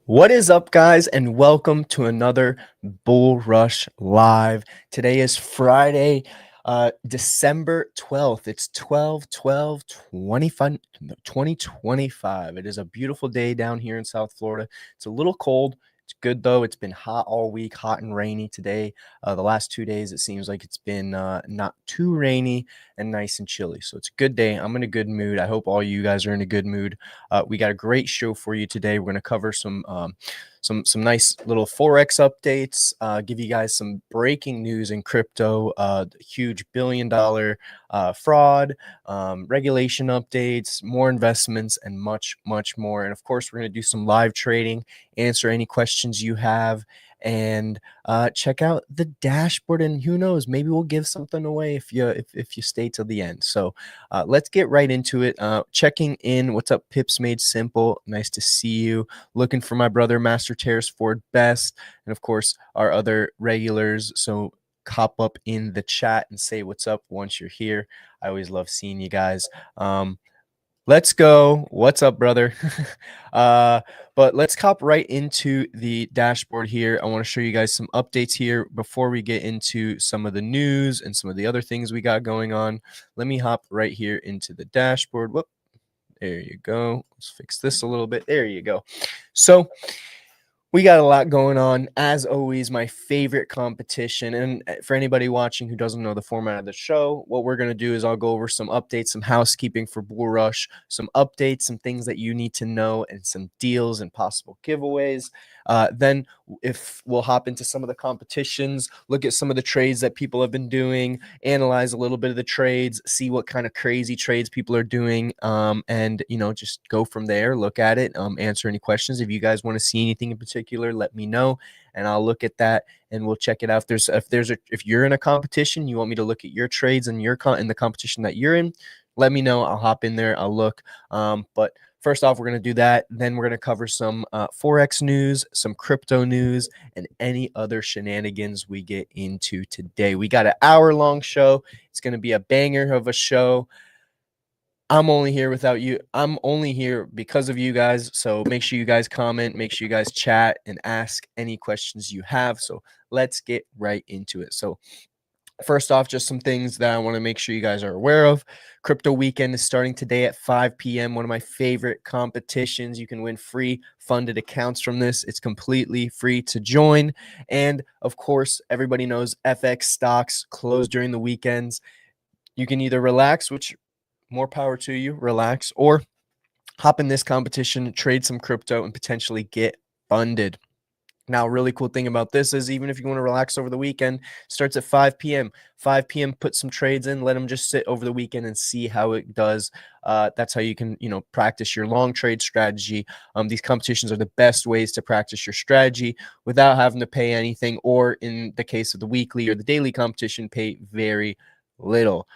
What is up, guys, and welcome to another Bull Rush Live. Today is Friday, December 12th. It's 2025. It is a beautiful day down here in South Florida. It's a little cold. It's good, though. It's been hot all week, hot and rainy today. The last 2 days, it seems like it's been not too rainy and nice and chilly. So it's a good day. I'm in a good mood. I hope all you guys are in a good mood. We got a great show for you today. We're going to cover some nice little Forex updates, give you guys some breaking news in crypto, huge billion-dollar fraud, regulation updates, more investments, and much, much more. And of course, we're going to do some live trading, answer any questions you have, and check out the dashboard. And who knows, maybe we'll give something away if you stay till the end. So let's get right into it. Checking in. What's up, Pips Made Simple? Nice to see you. Looking for my brother Master Terrace Ford Best, and of course our other regulars. So hop up in the chat and say what's up once you're here. I always love seeing you guys. Let's go. What's up, brother? But let's hop right into the dashboard here. I want to show you guys some updates here before we get into some of the news and some of the other things we got going on. Let me hop right here into the dashboard. Whoop. There you go. Let's fix this a little bit. There you go. So we got a lot going on. As always, my favorite competition. And for anybody watching who doesn't know the format of the show, what we're going to do is I'll go over some updates, some housekeeping for BullRush, some updates, some things that you need to know, and some deals and possible giveaways. Then if we'll hop into some of the competitions, look at some of the trades that people have been doing, analyze a little bit of the trades, see what kind of crazy trades people are doing, and just go from there, look at it, answer any questions. If you guys want to see anything in particular, let me know and I'll look at that and we'll check it out. If you're in a competition, you want me to look at your trades and in the competition that you're in, let me know. I'll hop in there, I'll look. But first off, we're going to do that. Then we're going to cover some Forex news, some crypto news, and any other shenanigans we get into today. We got an hour-long show. It's going to be a banger of a show. I'm only here without you. I'm only here because of you guys. So make sure you guys comment, make sure you guys chat and ask any questions you have. So let's get right into it. So first off, just some things that I want to make sure you guys are aware of. Crypto Weekend is starting today at 5 p.m. One of my favorite competitions. You can win free funded accounts from this. It's completely free to join. And of course, everybody knows FX stocks close during the weekends. You can either relax, which more power to you, relax, or hop in this competition, trade some crypto, and potentially get funded. Now, a really cool thing about this is even if you want to relax over the weekend, starts at 5 p.m. 5 p.m., put some trades in, let them just sit over the weekend and see how it does. That's how you can, practice your long trade strategy. These competitions are the best ways to practice your strategy without having to pay anything, or in the case of the weekly or the daily competition, pay very little.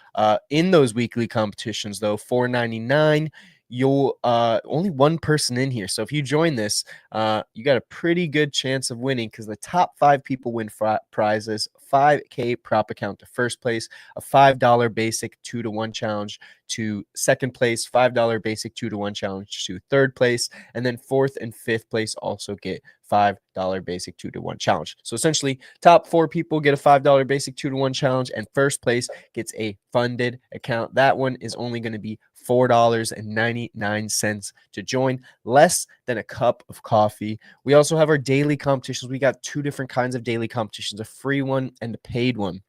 In those weekly competitions, though, $4.99. You'll only one person in here. So if you join this, you got a pretty good chance of winning because the top 5 people win prizes: $5K prop account to first place, a $5 basic 2-to-1 challenge to second place, $5 basic 2-to-1 challenge to third place, and then fourth and fifth place also get $5 basic 2-to-1 challenge. So essentially, top 4 people get a $5 basic 2-to-1 challenge, and first place gets a funded account. That one is only going to be $4.99 to join, less than a cup of coffee. We also have our daily competitions. We got 2 different kinds of daily competitions, a free one and a paid one.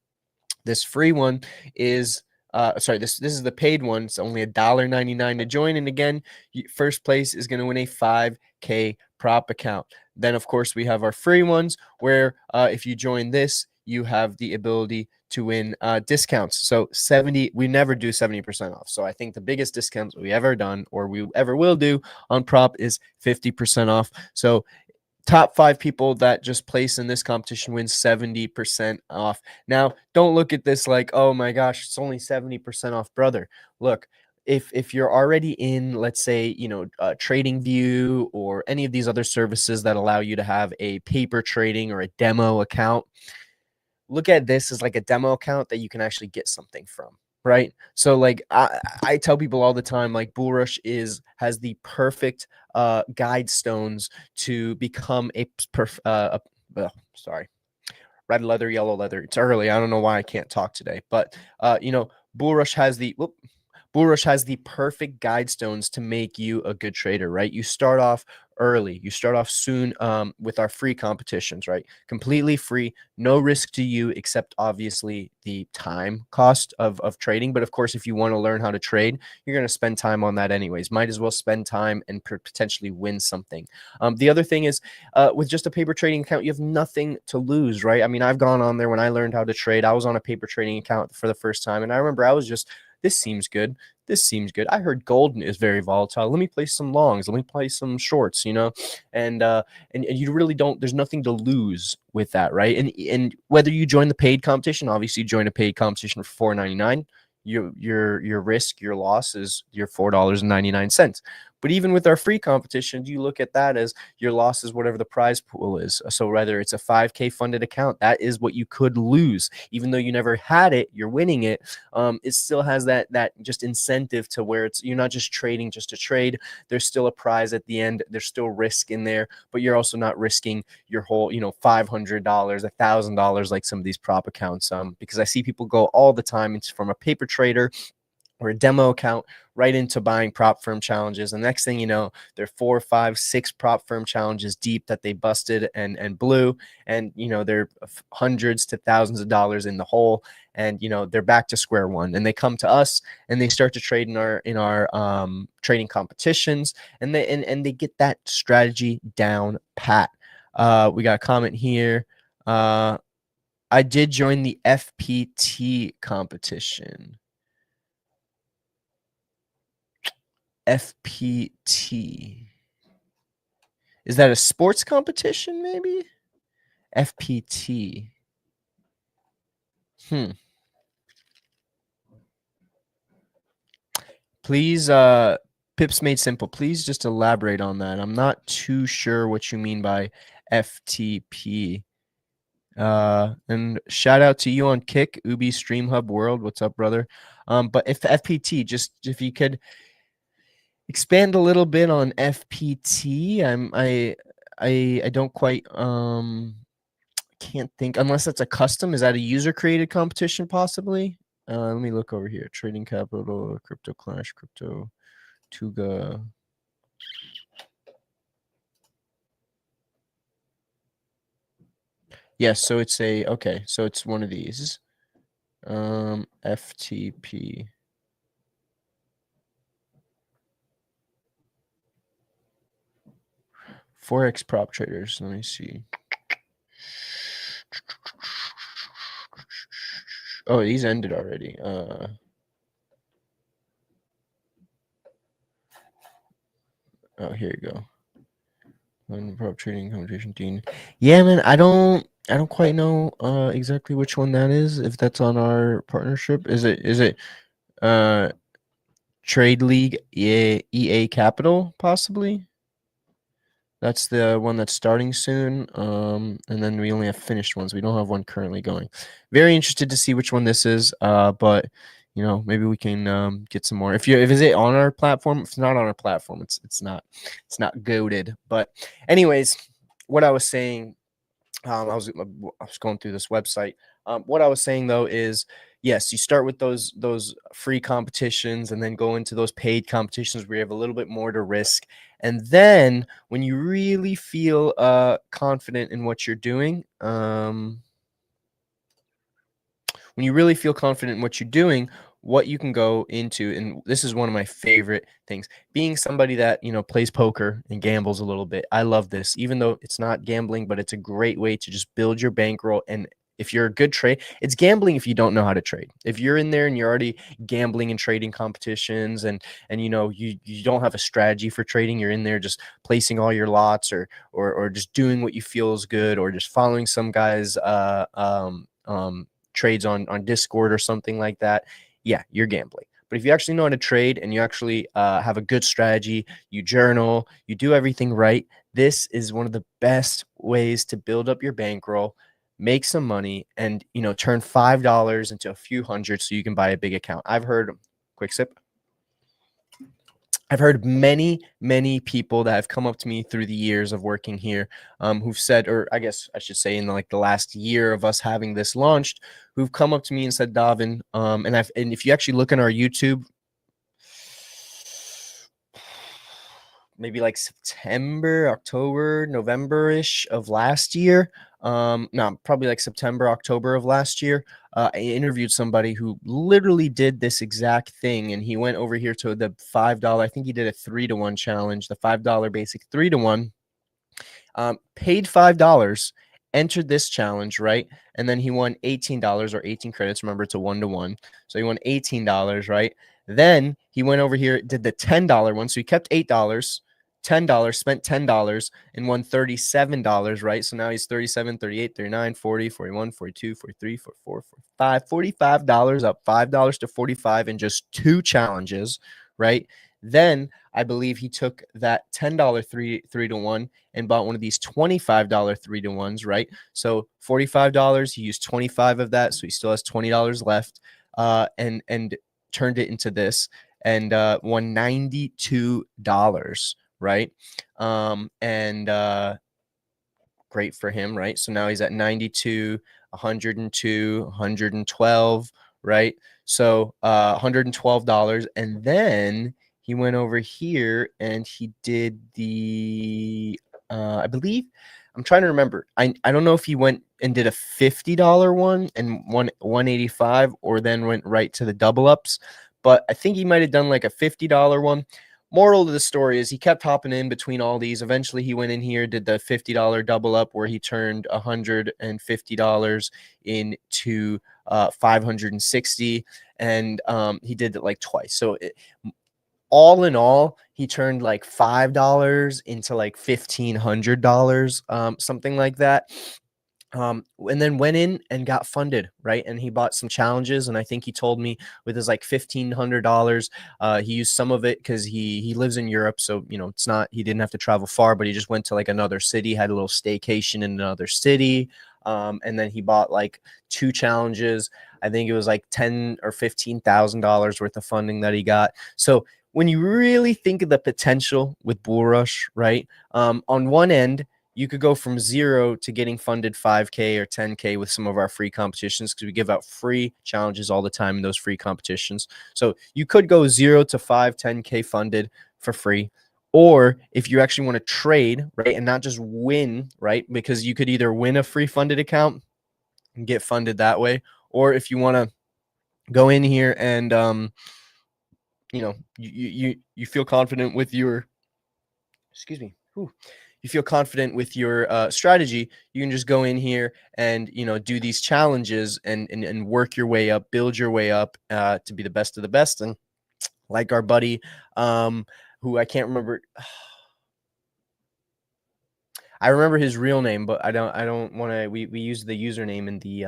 This free one is this is the paid one. It's only $1.99 to join. And again, first place is going to win a $5K prop account. Then, of course, we have our free ones where if you join this, you have the ability to win discounts. So we never do 70% off. So I think the biggest discounts we ever done or we ever will do on prop is 50% off. So top 5 people that just place in this competition win 70% off. Now, don't look at this like, oh my gosh, it's only 70% off, brother. Look, if you're already in, let's say, TradingView or any of these other services that allow you to have a paper trading or a demo account, look at this as like a demo account that you can actually get something from. right? So like I tell people all the time, like BullRush has the perfect guide stones to become sorry, red leather, yellow leather. It's early. I don't know why I can't talk today, but BullRush has the BullRush has the perfect guide stones to make you a good trader, right? You start off early. You start off soon with our free competitions, right? Completely free, no risk to you except obviously the time cost of trading. But of course, if you want to learn how to trade, you're going to spend time on that anyways. Might as well spend time and potentially win something. The other thing is with just a paper trading account, you have nothing to lose, right? I mean, I've gone on there when I learned how to trade. I was on a paper trading account for the first time, and I remember I was just, this seems good. This seems good. I heard gold is very volatile. Let me play some longs. Let me play some shorts, and you really don't, there's nothing to lose with that, right? And whether you join the paid competition, obviously you join a paid competition for $4.99, your risk, your loss is your $4.99. But even with our free competitions, you look at that as your loss is whatever the prize pool is. So whether it's a 5K funded account, that is what you could lose. Even though you never had it, you're winning it. It still has that just incentive to where it's, you're not just trading just to trade. There's still a prize at the end. There's still risk in there, but you're also not risking your whole, $500, $1,000 like some of these prop accounts. Because I see people go all the time. It's from a paper trader or a demo account right into buying prop firm challenges. And next thing you know, they're 4, 5, 6 prop firm challenges deep that they busted and blew. And, they're hundreds to thousands of dollars in the hole. And, they're back to square one. And they come to us and they start to trade in our trading competitions. And they get that strategy down pat. We got a comment here. I did join the FPT competition. FPT. Is that a sports competition, maybe? FPT. Please, Pips Made Simple, please just elaborate on that. I'm not too sure what you mean by FTP. And shout out to you on Kick, Ubi Stream Hub World. What's up, brother? But if FPT, just if you could expand a little bit on FPT. I don't quite can't think, unless that's a custom. Is that a user created competition possibly? Let me look over here. Trading Capital, Crypto Clash, Crypto Tuga. Yes, so it's okay, so it's one of these. FTP. Forex prop traders. Let me see. Oh, these ended already. Oh, here you go. One prop trading competition team. Yeah, man, I don't quite know exactly which one that is. If that's on our partnership, is it Trade League EA Capital possibly? That's the one that's starting soon. And then we only have finished ones. We don't have one currently going. Very interested to see which one this is. But maybe we can get some more. If is it on our platform? If it's not on our platform, it's not goated. But anyways, what I was saying, I was going through this website. What I was saying though is, yes, you start with those free competitions and then go into those paid competitions where you have a little bit more to risk. And then when you really feel confident in what you're doing, what you can go into, and this is one of my favorite things, being somebody that plays poker and gambles a little bit. I love this, even though it's not gambling, but it's a great way to just build your bankroll. And if you're a good trade, it's gambling if you don't know how to trade. If you're in there and you're already gambling and trading competitions, and you don't have a strategy for trading, you're in there just placing all your lots, or just doing what you feel is good, or just following some guys trades on Discord or something like that, yeah, you're gambling. But if you actually know how to trade and you actually have a good strategy, you journal, you do everything right, this is one of the best ways to build up your bankroll. make some money, and turn $5 into a few hundred so you can buy a big account. Quick sip. I've heard many, many people that have come up to me through the years of working here, who've said, or I guess I should say, in like the last year of us having this launched, who've come up to me and said, Davin, and if you actually look in our YouTube, maybe like September, October, November-ish of last year. No, probably like September, October of last year. I interviewed somebody who literally did this exact thing, and he went over here to the $5. I think he did a 3-to-1 challenge, the $5 basic 3-to-1. Paid $5, entered this challenge, right? And then he won $18 or 18 credits. Remember, it's a 1-to-1. So he won $18, right? Then he went over here, did the $10 one. So he kept $8, $10, spent $10 and won $37, right? So now he's 37, 38, 39, 40, 41, 42, 43, 44, 45, $45, up $5 to 45 in just 2 challenges, right? Then I believe he took that $10 3-to-1 and bought one of these $25 3-to-1s, right? So $45, he used 25 of that, so he still has $20 left, and turned it into this, and won $92, right? And great for him, right? So now he's at 92, 102, 112, right? So $112, and then he went over here and he did the I believe, I'm trying to remember. I don't know if he went and did a $50 one and won 185, or then went right to the double ups, but I think he might have done like a $50 one. Moral of the story is he kept hopping in between all these. Eventually, he went in here, did the $50 double up where he turned $150 into 560, and he did it like twice. So all in all, he turned like $5 into like $1,500, something like that. And then went in and got funded, right? And he bought some challenges, and I think he told me with his like $1,500, he used some of it because he lives in Europe, so it's not, he didn't have to travel far, but he just went to like another city, had a little staycation in another city, and then he bought like 2 challenges. I think it was like $10,000 or $15,000 worth of funding that he got. So when you really think of the potential with BullRush, right? On one end, you could go from 0 to getting funded 5K or 10K with some of our free competitions, because we give out free challenges all the time in those free competitions. So you could go 0 to 5, 10K funded for free. Or if you actually want to trade, right, and not just win, right, because you could either win a free funded account and get funded that way, or if you want to go in here and you feel confident with your, excuse me, you feel confident with your strategy, you can just go in here and do these challenges and work your way up, build your way up to be the best of the best. And like our buddy, who I can't remember, I remember his real name, but I don't want to. We use the username in the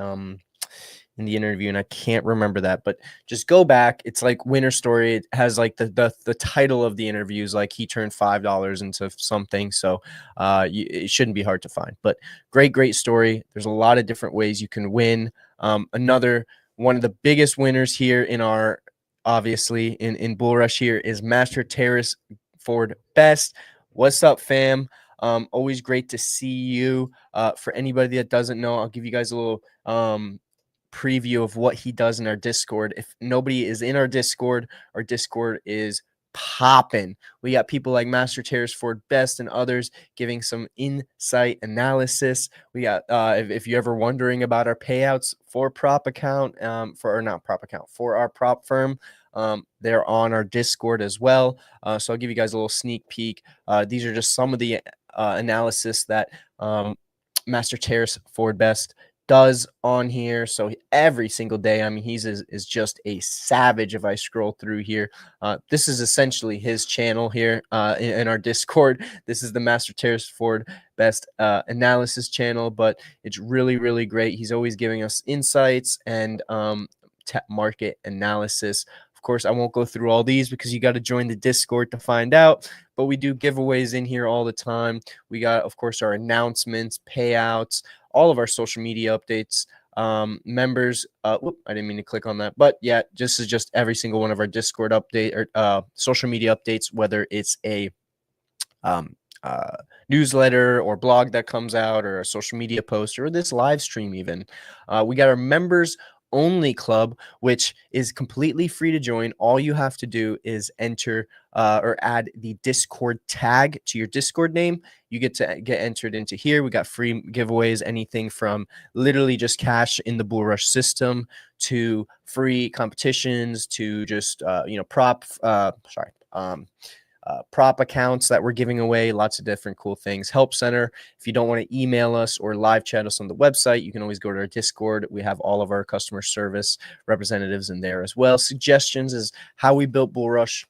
interview, and I can't remember that. But just go back. It's like Winter Story. It has like the title of the interviews, like he turned $5 into something. So it shouldn't be hard to find. But great story. There's a lot of different ways you can win. Another one of the biggest winners here in our, obviously in BullRush here, is Master Terrace Ford Best. What's up, fam? Always great to see you. For anybody that doesn't know, I'll give you guys a little preview of what he does in our Discord. If nobody is in our Discord is popping. We got people like Master Terrace Ford Best and others giving some insight analysis. We got if you're ever wondering about our payouts for prop account, for our prop firm, they're on our Discord as well. So I'll give you guys a little sneak peek. These are just some of the analysis that Master Terrace Ford Best does on here. So every single day, I mean, he's is just a savage. If I scroll through here, this is essentially his channel here in our Discord. This is the Master Terrace Ford Best analysis channel, but it's really great. He's always giving us insights and market analysis. Of course, I won't go through all these because you got to join the Discord to find out, but we do giveaways in here all the time. We got, of course, our announcements, payouts, all of our social media updates, members. Whoop, I didn't mean to click on that, but yeah, this is just every single one of our Discord update or social media updates, whether it's a um, uh, newsletter or blog that comes out, or a social media post, or this live stream even. We got our members only club, which is completely free to join. All you have to do is enter or add the Discord tag to your Discord name. You get to get entered into here. We got free giveaways, anything from literally just cash in the BullRush system to free competitions to just prop accounts that we're giving away, lots of different cool things. Help Center. If you don't want to email us or live chat us on the website, you can always go to our Discord. We have all of our customer service representatives in there as well. Suggestions is how we built BullRush.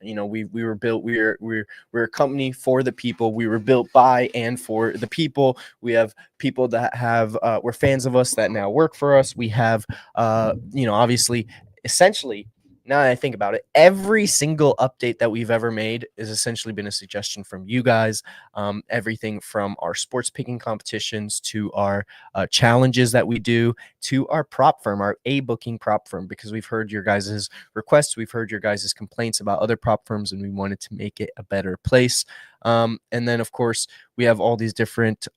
We're a company for the people. We were built by and for the people. We have people that have were fans of us that now work for us. We have obviously, essentially, now that I think about it, every single update that we've ever made has essentially been a suggestion from you guys. Everything from our sports picking competitions to our challenges that we do to our prop firm, our booking prop firm, because we've heard your guys' requests, we've heard your guys' complaints about other prop firms, and we wanted to make it a better place. And then, of course, we have all these different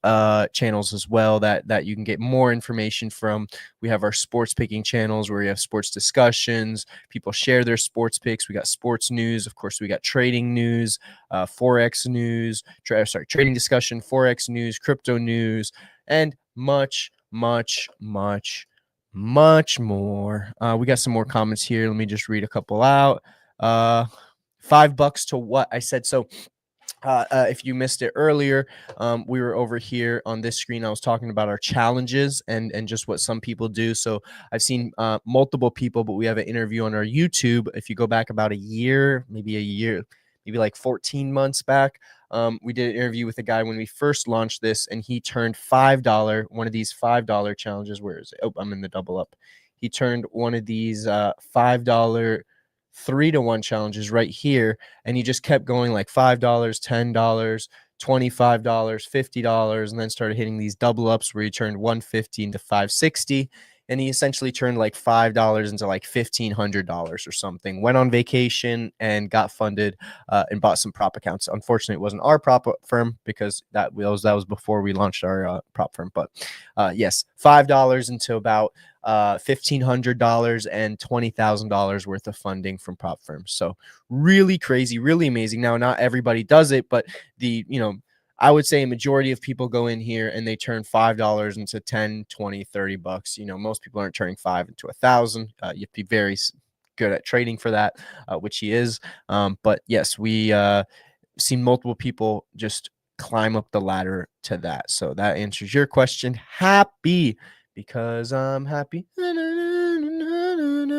channels as well that you can get more information from. We have our sports picking channels where we have sports discussions. People share their sports picks. We got sports news. Of course, we got trading news, Forex news, trading discussion, Forex news, crypto news, and much, much, much, much more. We got some more comments here. Let me just read a couple out. $5 to what I said. So if you missed it earlier, we were over here on this screen. I was talking about our challenges and just what some people do. So I've seen multiple people, but we have an interview on our YouTube. If you go back about a year, maybe like 14 months back, we did an interview with a guy when we first launched this, and he turned one of these $5 challenges. Where is it? Oh, I'm in the double up. He turned one of these $5 3-to-1 challenges right here, and he just kept going, like $5, $10, $25, $50, and then started hitting these double ups where he turned 150 into 560, and he essentially turned like $5 into like $1,500 or something. Went on vacation and got funded and bought some prop accounts. Unfortunately, it wasn't our prop firm because that was before we launched our prop firm. But yes, $5 into about $1,500 and $20,000 worth of funding from prop firms. So really crazy, really amazing. Now, not everybody does it, but I would say a majority of people go in here and they turn $5 into 10, 20, $30. Most people aren't turning 5 into 1,000. You have to be very good at trading for that, which he is. But yes, we seen multiple people just climb up the ladder to that. So that answers your question. Happy because I'm happy.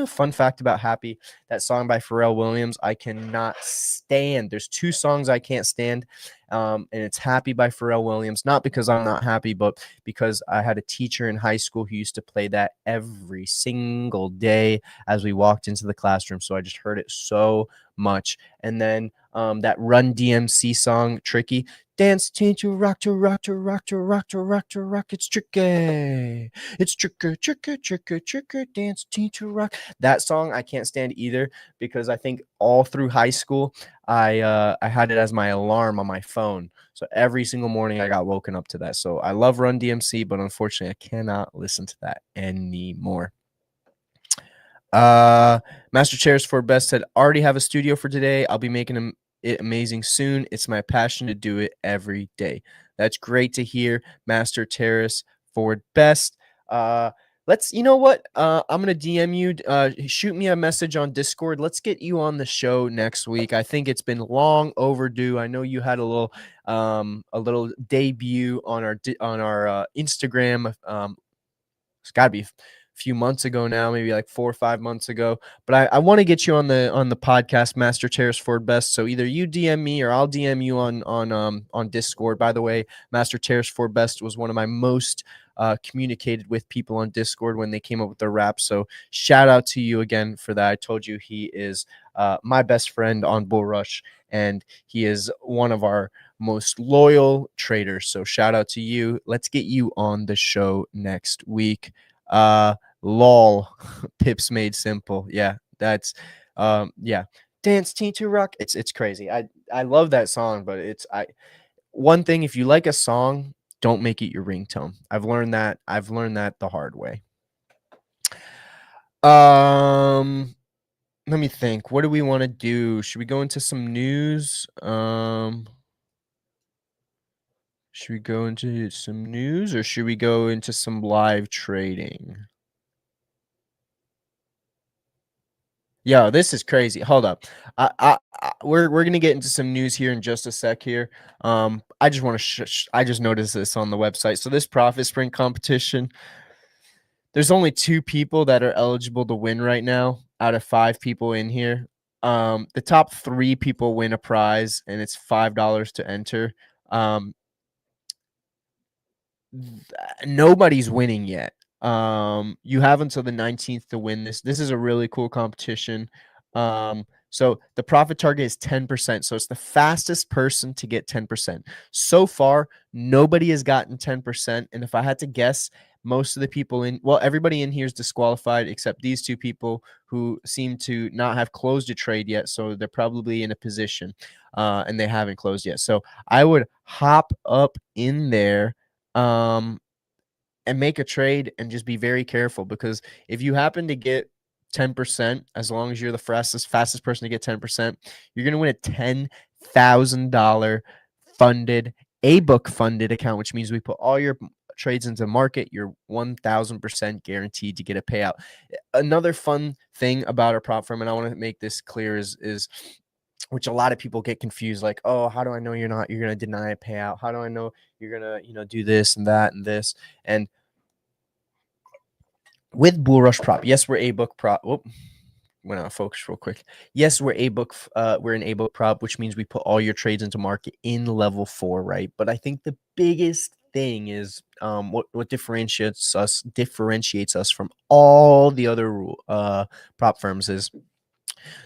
Fun fact about Happy, that song by Pharrell Williams, I cannot stand. There's 2 songs I can't stand, and it's Happy by Pharrell Williams. Not because I'm not happy, but because I had a teacher in high school who used to play that every single day as we walked into the classroom. So I just heard it so much. And then that Run DMC song, Tricky. Dance to rock to rock to rock to rock to rock to rock. It's tricky. It's tricky. Dance to rock. That song I can't stand either because I think all through high school I had it as my alarm on my phone. So every single morning I got woken up to that. So I love Run DMC, but unfortunately I cannot listen to that anymore. Master Chairs for Best said, already have a studio for today. I'll be making it amazing soon. It's my passion to do it every day. That's great to hear, Master Terrace for Best. You know what? I'm gonna DM you. Shoot me a message on Discord. Let's get you on the show next week. I think it's been long overdue. I know you had a little debut on our Instagram. It's got to be few months ago now, maybe like 4 or 5 months ago. But I want to get you on the podcast, Master Chairs for Best. So either you DM me or I'll DM you on Discord. By the way, Master Chairs for Best was one of my most communicated with people on Discord when they came up with their rap. So shout out to you again for that. I told you he is my best friend on BullRush, and he is one of our most loyal traders. So shout out to you. Let's get you on the show next week. Lol, Pips Made Simple. Yeah, that's yeah. Dance T2 Rock. It's crazy. I love that song, but one thing, if you like a song, don't make it your ringtone. I've learned that. I've learned that the hard way. Let me think. What do we want to do? Should we go into some news? Should we go into some news or should we go into some live trading? Yo, this is crazy. Hold up. We're gonna get into some news here in just a sec here. I just want to I just noticed this on the website. So this profit sprint competition, there's only 2 people that are eligible to win right now out of 5 people in here. The top 3 people win a prize, and it's $5 to enter. Nobody's winning yet. You have until the 19th to win this. This is a really cool competition. So the profit target is 10%. So it's the fastest person to get 10%. So far, nobody has gotten 10%. And if I had to guess, most of the people everybody in here is disqualified except these 2 people who seem to not have closed a trade yet. So they're probably in a position and they haven't closed yet. So I would hop up in there and make a trade and just be very careful, because if you happen to get 10%, as long as you're the fastest person to get 10%, you're going to win a $10,000 funded, A-book funded account, which means we put all your trades into market. You're 1,000% guaranteed to get a payout. Another fun thing about our prop firm, and I want to make this clear, is which a lot of people get confused, like, oh, how do I know you're going to deny a payout? How do I know you're going to, do this and that and this? And with BullRush prop, yes, we're a book prop. Whoop, went out of focus real quick. Yes, we're an a book prop, which means we put all your trades into market in level 4, right? But I think the biggest thing is what differentiates us from all the other prop firms is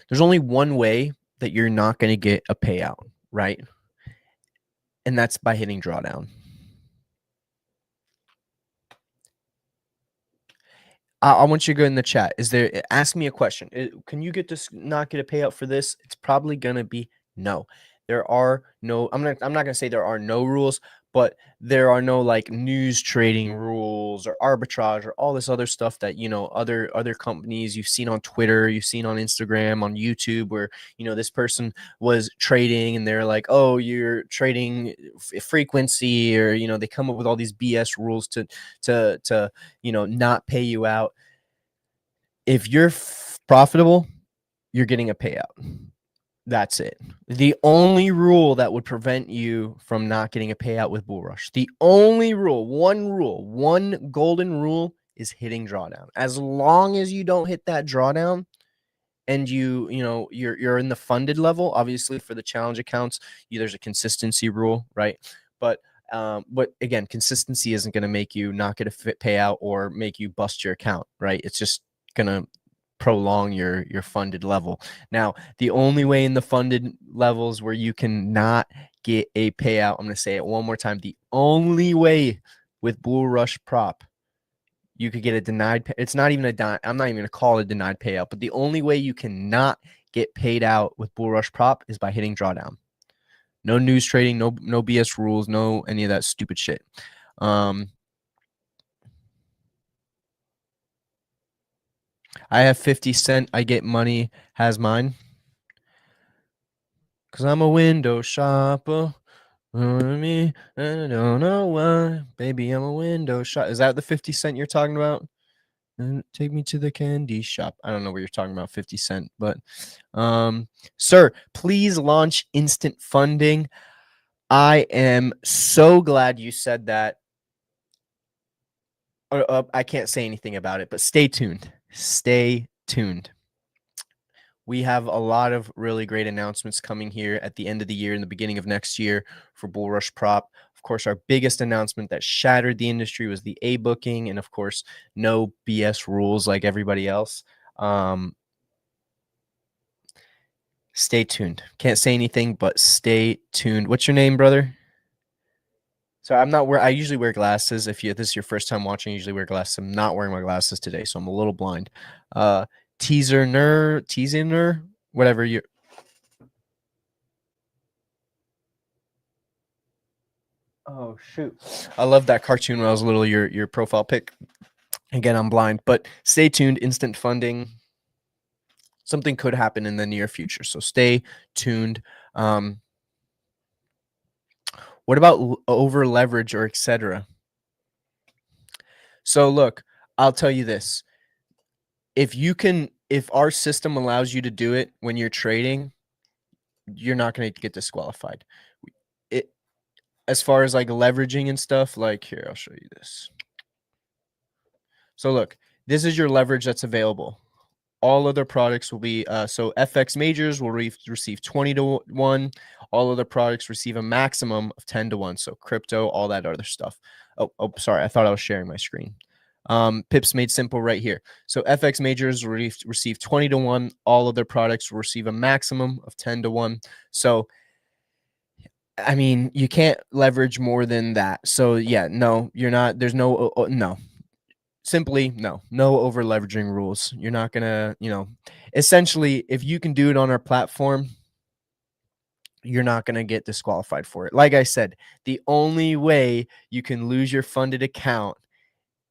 there's only one way that you're not going to get a payout, right? And that's by hitting drawdown. I want you to go in the chat. Ask me a question. Can you not get a payout for this? It's probably going to be no. There are no, I'm not going to say there are no rules, but there are no like news trading rules or arbitrage or all this other stuff that, other companies you've seen on Twitter, you've seen on Instagram, on YouTube, where, this person was trading and they're like, oh, you're trading frequency, or, they come up with all these BS rules to not pay you out. If you're profitable, you're getting a payout. That's it. The only rule that would prevent you from not getting a payout with BullRush, the only rule, one golden rule, is hitting drawdown. As long as you don't hit that drawdown and you're in the funded level, obviously for the challenge accounts, there's a consistency rule, right? But again, consistency isn't going to make you not get a payout or make you bust your account, right? It's just going to prolong your funded level. Now, the only way in the funded levels where you can not get a payout, I'm going to say it one more time, the only way with BullRush prop you could get a denied, it's not even I'm not even going to call it a denied payout, but the only way you cannot get paid out with BullRush prop is by hitting drawdown. No news trading, no BS rules, no any of that stupid shit. I have 50 cent. I get money. Has mine. Cause I'm a window shopper. Me, I don't know why. Baby, I'm a window shop. Is that the 50 cent you're talking about? And take me to the candy shop. I don't know what you're talking about, 50 cent, but sir, please launch instant funding. I am so glad you said that. I can't say anything about it, but stay tuned. Stay tuned. We have a lot of really great announcements coming here at the end of the year and the beginning of next year for BullRush Prop. Of course, our biggest announcement that shattered the industry was the A booking, and of course, no BS rules like everybody else. Stay tuned. Can't say anything, but stay tuned. What's your name, brother? So I'm not I usually wear glasses. If this is your first time watching, I usually wear glasses. I'm not wearing my glasses today, so I'm a little blind. Teaser, whatever you. Oh shoot! I love that cartoon when I was little. Your profile pic. Again, I'm blind, but stay tuned. Instant funding. Something could happen in the near future, so stay tuned. What about over leverage or etc.? So look, I'll tell you this. If our system allows you to do it when you're trading, you're not going to get disqualified. It as far as like leveraging and stuff, like here, I'll show you this. So look, this is your leverage that's available. All other products will be so FX majors will receive 20-1. All other products receive a maximum of 10-1. So crypto, all that other stuff. Oh, sorry, I thought I was sharing my screen. Pips made simple right here. So FX majors will receive 20-1. All other products will receive a maximum of 10-1. So I mean, you can't leverage more than that. So yeah, no, you're not. There's no no. Simply no over leveraging rules. You're not gonna, essentially, if you can do it on our platform, you're not gonna get disqualified for it. Like I said, the only way you can lose your funded account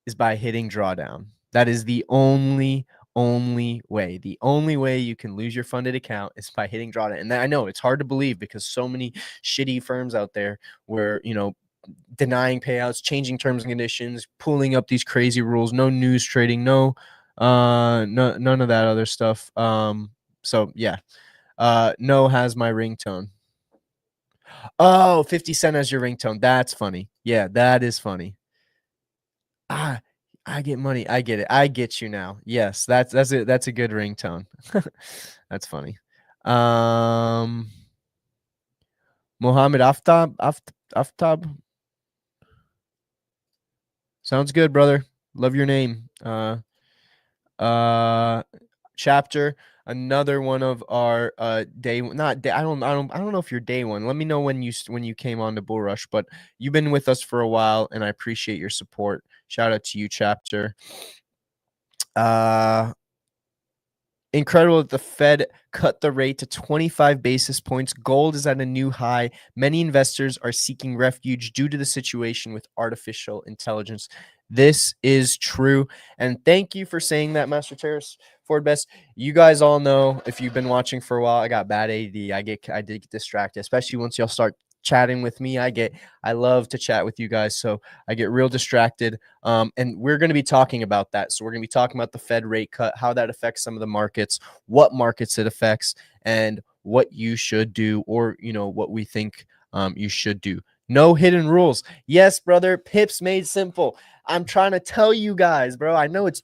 is by hitting drawdown. That is the only way. The only way you can lose your funded account is by hitting drawdown. And I know it's hard to believe because so many shitty firms out there where, denying payouts, changing terms and conditions, pulling up these crazy rules, no news trading, no none of that other stuff. So yeah. No has my ringtone. Oh, 50 Cent as your ringtone. That's funny. Yeah, that is funny. Ah, I get money. I get it. I get you now. Yes, that's it. That's a good ringtone. That's funny. Mohammed Aftab. Sounds good, brother. Love your name. Chapter, another one of our day not day, I don't know if you're day one. Let me know when you came on to BullRush, but you've been with us for a while and I appreciate your support. Shout out to you, Chapter. Incredible that the Fed cut the rate to 25 basis points. Gold is at a new high. Many investors are seeking refuge due to the situation with artificial intelligence. This is true. And thank you for saying that, Master Terrace Ford Best. You guys all know, if you've been watching for a while, I got bad AD. I did get distracted, especially once y'all start chatting with me. I love to chat with you guys, so I get real distracted. And we're going to be talking about that. So we're going to be talking about the Fed rate cut, how that affects some of the markets, what markets it affects, and what you should do, or what we think you should do. No hidden rules. Yes, brother. Pips made simple. I'm trying to tell you guys, bro. I know it's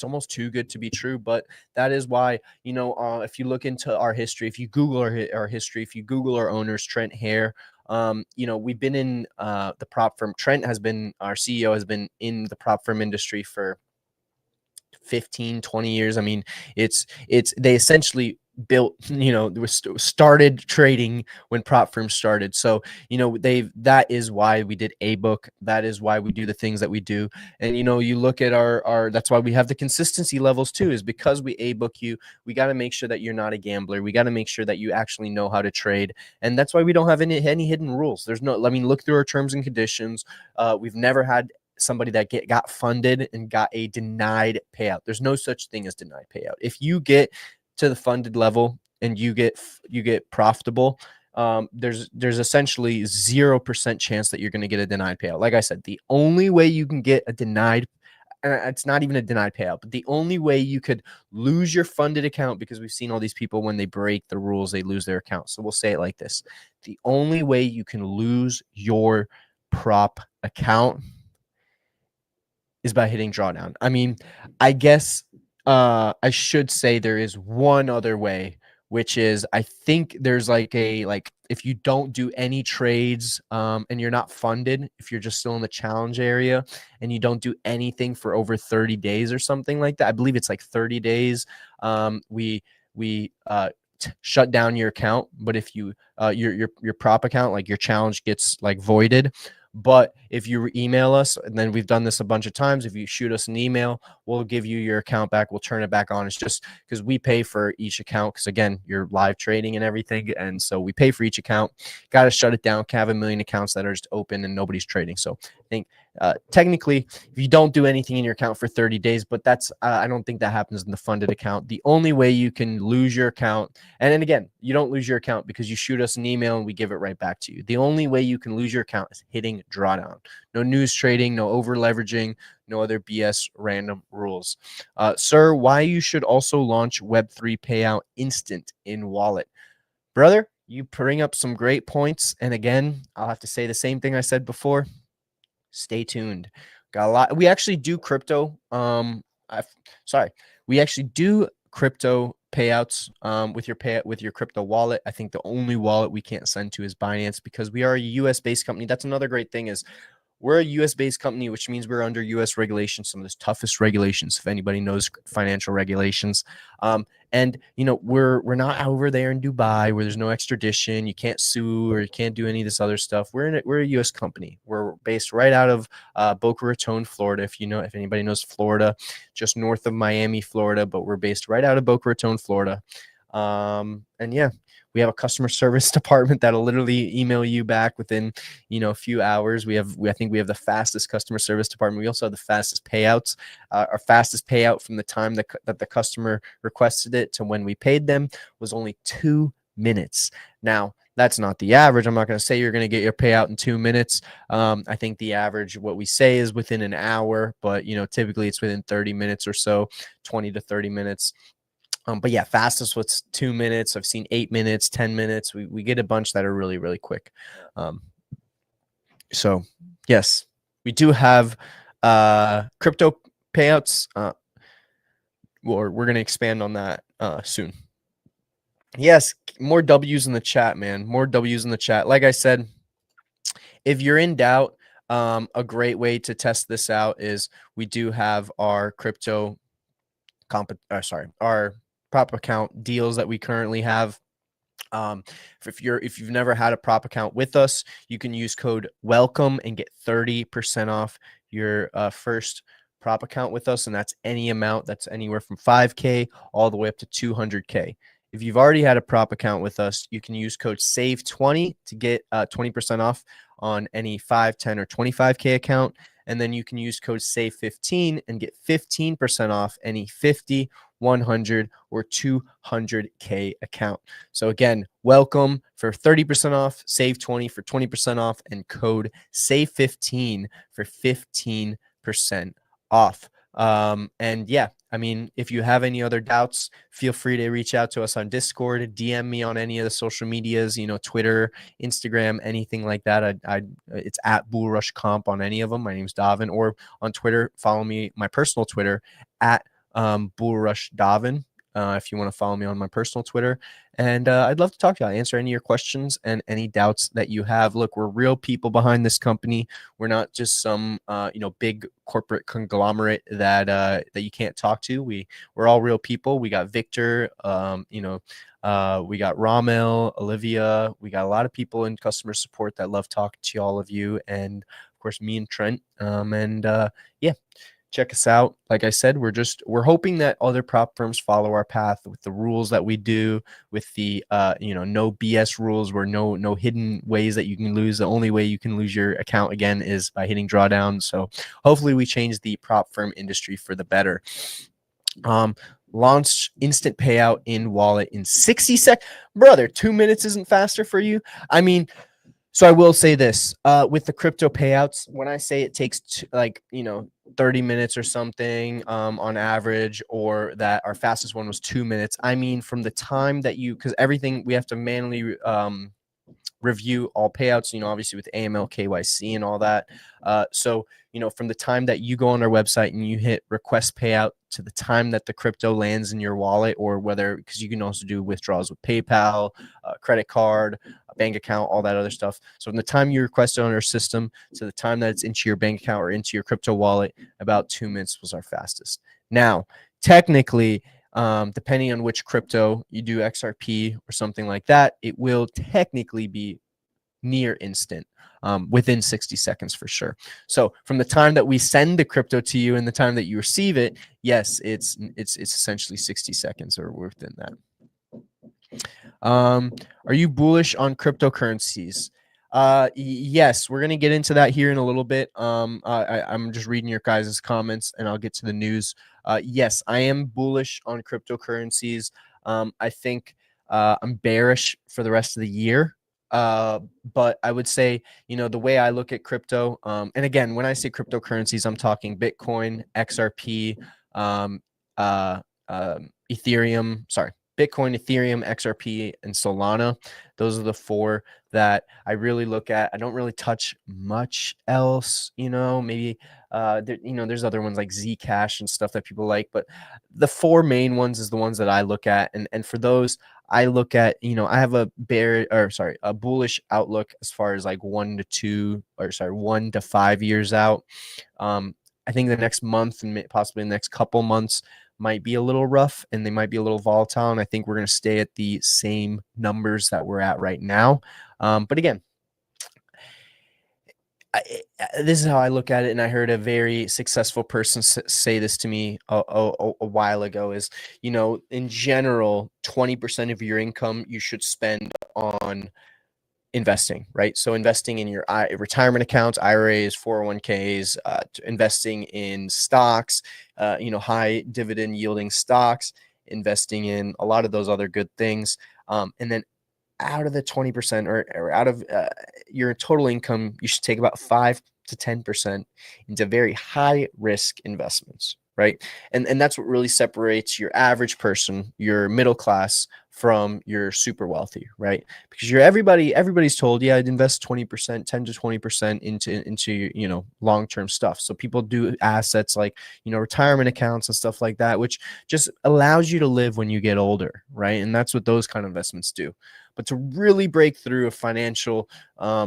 almost too good to be true, but that is why, if you look into our history, if you Google our history, if you Google our owners, Trent Hare, we've been in the prop firm. Our CEO has been in the prop firm industry for 15-20 years. I mean, they essentially built, started trading when prop firms started. So that is why we did a book. That is why we do the things that we do. And you look at our that's why we have the consistency levels too, is because we a book you. We got to make sure that you're not a gambler. We got to make sure that you actually know how to trade, and that's why we don't have any hidden rules. Look through our terms and conditions. We've never had somebody that got funded and got a denied payout. There's no such thing as denied payout. If you get to the funded level and you get profitable, there's essentially 0% chance that you're going to get a denied payout. Like I said, the only way you can get a denied, it's not even a denied payout, but the only way you could lose your funded account, because we've seen all these people, when they break the rules, they lose their account. So we'll say it like this: the only way you can lose your prop account is by hitting drawdown. I mean, I guess I should say there is one other way, which is I think there's like a like if you don't do any trades and you're not funded, if you're just still in the challenge area and you don't do anything for over 30 days or something like that. I believe it's like 30 days. We shut down your account, but if you your prop account, like your challenge gets like voided. But if you email us, and then we've done this a bunch of times, if you shoot us an email, we'll give you your account back. We'll turn it back on. It's just because we pay for each account because, again, you're live trading and everything. And so we pay for each account. Got to shut it down. Can't have a million accounts that are just open and nobody's trading. So I think technically, if you don't do anything in your account for 30 days, but that's I don't think that happens in the funded account. The only way you can lose your account, and then again, you don't lose your account because you shoot us an email and we give it right back to you. The only way you can lose your account is hitting drawdown. No news trading, no over leveraging, no other BS random rules. Sir, why you should also launch Web3 payout instant in wallet? Brother, you bring up some great points. And again, I'll have to say the same thing I said before. Stay tuned. Got a lot. We actually do crypto. We actually do crypto payouts with your crypto wallet. I think the only wallet we can't send to is Binance because we are a US based company. That's another great thing is we're a US based company, which means we're under US regulations, some of the toughest regulations, if anybody knows financial regulations. And we're not over there in Dubai where there's no extradition, you can't sue or you can't do any of this other stuff. We're a US company. We're based right out of Boca Raton, Florida. If anybody knows Florida, just north of Miami, Florida, but we're based right out of Boca Raton, Florida. And yeah, we have a customer service department that'll literally email you back within, a few hours. I think we have the fastest customer service department. We also have the fastest payouts. Our fastest payout from the time that the customer requested it to when we paid them was only 2 minutes. Now, that's not the average. I'm not going to say you're going to get your payout in 2 minutes. I think the average, what we say, is within an hour, but typically it's within 30 minutes or so, 20 to 30 minutes. But yeah, fastest was 2 minutes. I've seen 8 minutes, 10 minutes. We get a bunch that are really, really quick. So yes, we do have crypto payouts. We're going to expand on that soon. Yes, more W's in the chat, man. More W's in the chat. Like I said, if you're in doubt, a great way to test this out is we do have our crypto our prop account deals that we currently have. If you've never had a prop account with us, you can use code WELCOME and get 30% off your first prop account with us, and that's any amount. That's anywhere from 5K all the way up to 200K. If you've already had a prop account with us, you can use code SAVE20 to get 20% off on any 5, 10, or 25K account. And then you can use code SAVE15 and get 15% off any 50, 100, or 200K account. So again, welcome for 30% off, SAVE20 for 20% off, and code SAVE15 for 15% off. And yeah, I mean, if you have any other doubts, feel free to reach out to us on Discord, DM me on any of the social medias, Twitter, Instagram, anything like that. It's at BullRush Comp on any of them. My name's Davin. Or on Twitter, follow me, my personal Twitter, at BullRush Davin. If you want to follow me on my personal Twitter. And I'd love to talk to you. I'll answer any of your questions and any doubts that you have. Look, we're real people behind this company. We're not just some big corporate conglomerate that you can't talk to. We're all real people. We got Victor, we got Ramel, Olivia. We got a lot of people in customer support that love talking to all of you. And of course, me and Trent. Yeah. Check us out. Like I said, we're hoping that other prop firms follow our path with the rules that we do, with the no BS rules, where no hidden ways that you can lose. The only way you can lose your account again is by hitting drawdown. So hopefully we change the prop firm industry for the better. Launch instant payout in wallet in 60 seconds. Brother, 2 minutes isn't faster for you? I mean, so I will say this, with the crypto payouts, when I say it takes 30 minutes or something on average, or that our fastest one was 2 minutes, I mean from the time that because everything we have to manually review all payouts, obviously with AML, KYC and all that. So, from the time that you go on our website and you hit request payout to the time that the crypto lands in your wallet, or whether, because you can also do withdrawals with PayPal, credit card, a bank account, all that other stuff. So from the time you request it on our system to the time that it's into your bank account or into your crypto wallet, about 2 minutes was our fastest. Now, technically, depending on which crypto you do, XRP or something like that, it will technically be near instant, within 60 seconds for sure. So from the time that we send the crypto to you and the time that you receive it, yes, it's essentially 60 seconds or within that. Are you bullish on cryptocurrencies? Yes, we're gonna get into that here in a little bit. I'm just reading your guys' comments and I'll get to the news. Yes, I am bullish on cryptocurrencies. I think I'm bearish for the rest of the year. But I would say, the way I look at crypto, and again, when I say cryptocurrencies, I'm talking Bitcoin, XRP, um, Ethereum, sorry, Bitcoin, Ethereum, XRP, and Solana. Those are the four that I really look at. I don't really touch much else, maybe there's other ones like Zcash and stuff that people like, but the four main ones is the ones that I look at. And for those, I look at, I have a bullish outlook as far as like 1 to 5 years out. I think the next month and possibly the next couple months might be a little rough and they might be a little volatile. And I think we're going to stay at the same numbers that we're at right now. But again, this is how I look at it. And I heard a very successful person say this to me a while ago is, in general, 20% of your income you should spend on investing, right? So investing in your retirement accounts, IRAs, 401ks, investing in stocks, high dividend yielding stocks, investing in a lot of those other good things. And then out of the 20% or out of your total income, you should take about 5 to 10% into very high risk investments, right? And that's what really separates your average person, your middle class, from your super wealthy, right? Because everybody's told, yeah, I'd invest 20%, 10 to 20% into long-term stuff. So people do assets like, retirement accounts and stuff like that, which just allows you to live when you get older, right? And that's what those kind of investments do. But to really break through a financial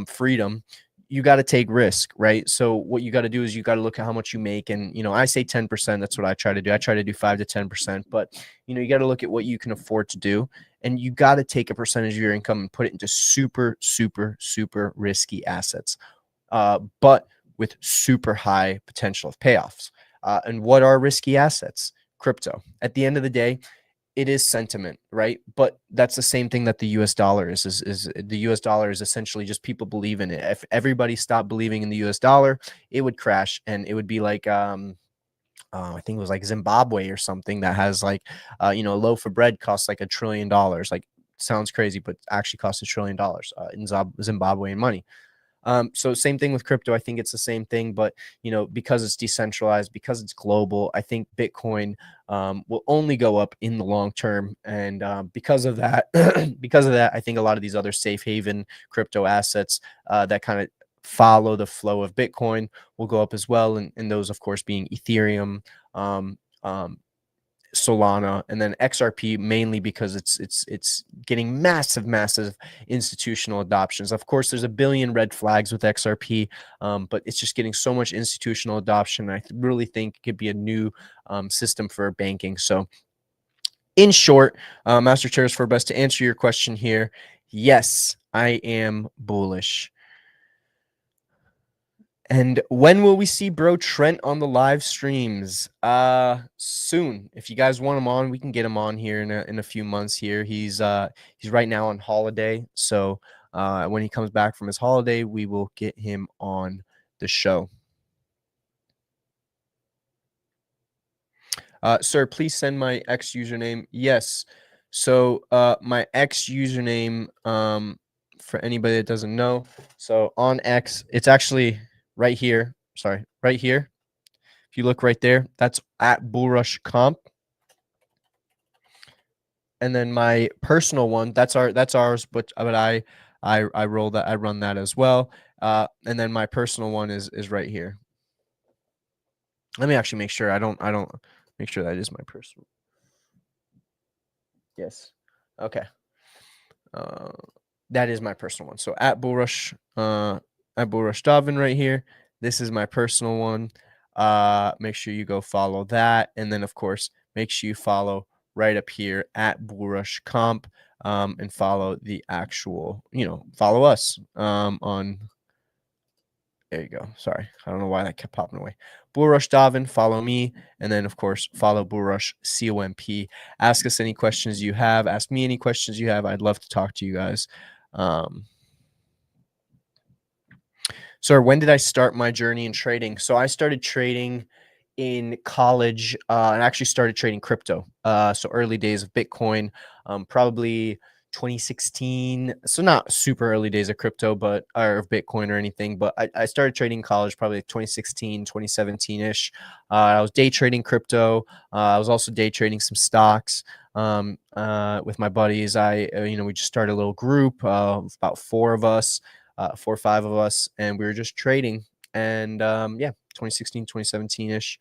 freedom, you got to take risk, right? So what you got to do is you got to look at how much you make. And, I say 10%, that's what I try to do. I try to do 5 to 10%, but you got to look at what you can afford to do. And you got to take a percentage of your income and put it into super, super, super risky assets, but with super high potential of payoffs. And what are risky assets? Crypto. At the end of the day, it is sentiment, right? But that's the same thing that the US dollar is the US dollar is essentially just people believe in it. If everybody stopped believing in the US dollar, it would crash and it would be like I think it was like Zimbabwe or something that has like a loaf of bread costs like $1 trillion. Like, sounds crazy, but actually costs $1 trillion in Zimbabwean money. So same thing with crypto. I think it's the same thing, but because it's decentralized, because it's global, I think Bitcoin will only go up in the long term. And because of that, I think a lot of these other safe haven crypto assets that kind of follow the flow of Bitcoin will go up as well. And those, of course, being Ethereum, Solana, and then XRP, mainly because it's getting massive institutional adoptions. Of course, there's a billion red flags with XRP, but it's just getting so much institutional adoption. I really think it could be a new system for banking. So in short, Master Chairs for Best, to answer your question here, yes, I am bullish. And when will we see Bro Trent on the live streams? Soon. If you guys want him on, we can get him on here in a few months here. He's right now on holiday. So when he comes back from his holiday, we will get him on the show. Sir, please send my X username. Yes. So my X username, for anybody that doesn't know, so on X, it's actually right here. Sorry, right here. If you look right there, that's at BullRush Comp. And then my personal one, that's ours, but I I roll that. I run that as well. And then my personal one is right here. Let me actually make sure I don't make sure that is my personal. Yes. Okay. Uh, that is my personal one. So at BullRush Davin right here. This is my personal one. Make sure you go follow that, and then of course make sure you follow right up here at BullRush Comp, and follow the actual, follow us on. There you go. Sorry, I don't know why that kept popping away. BullRush Davin, follow me, and then of course follow BullRush COMP. Ask us any questions you have. Ask me any questions you have. I'd love to talk to you guys. So when did I start my journey in trading? So I started trading in college, and actually started trading crypto. So early days of Bitcoin, probably 2016. So not super early days of crypto, but or of Bitcoin or anything. But I started trading in college probably like 2016, 2017-ish. I was day trading crypto. I was also day trading some stocks with my buddies. We just started a little group of about four or five of us, and we were just trading. And yeah, 2016, 2017-ish.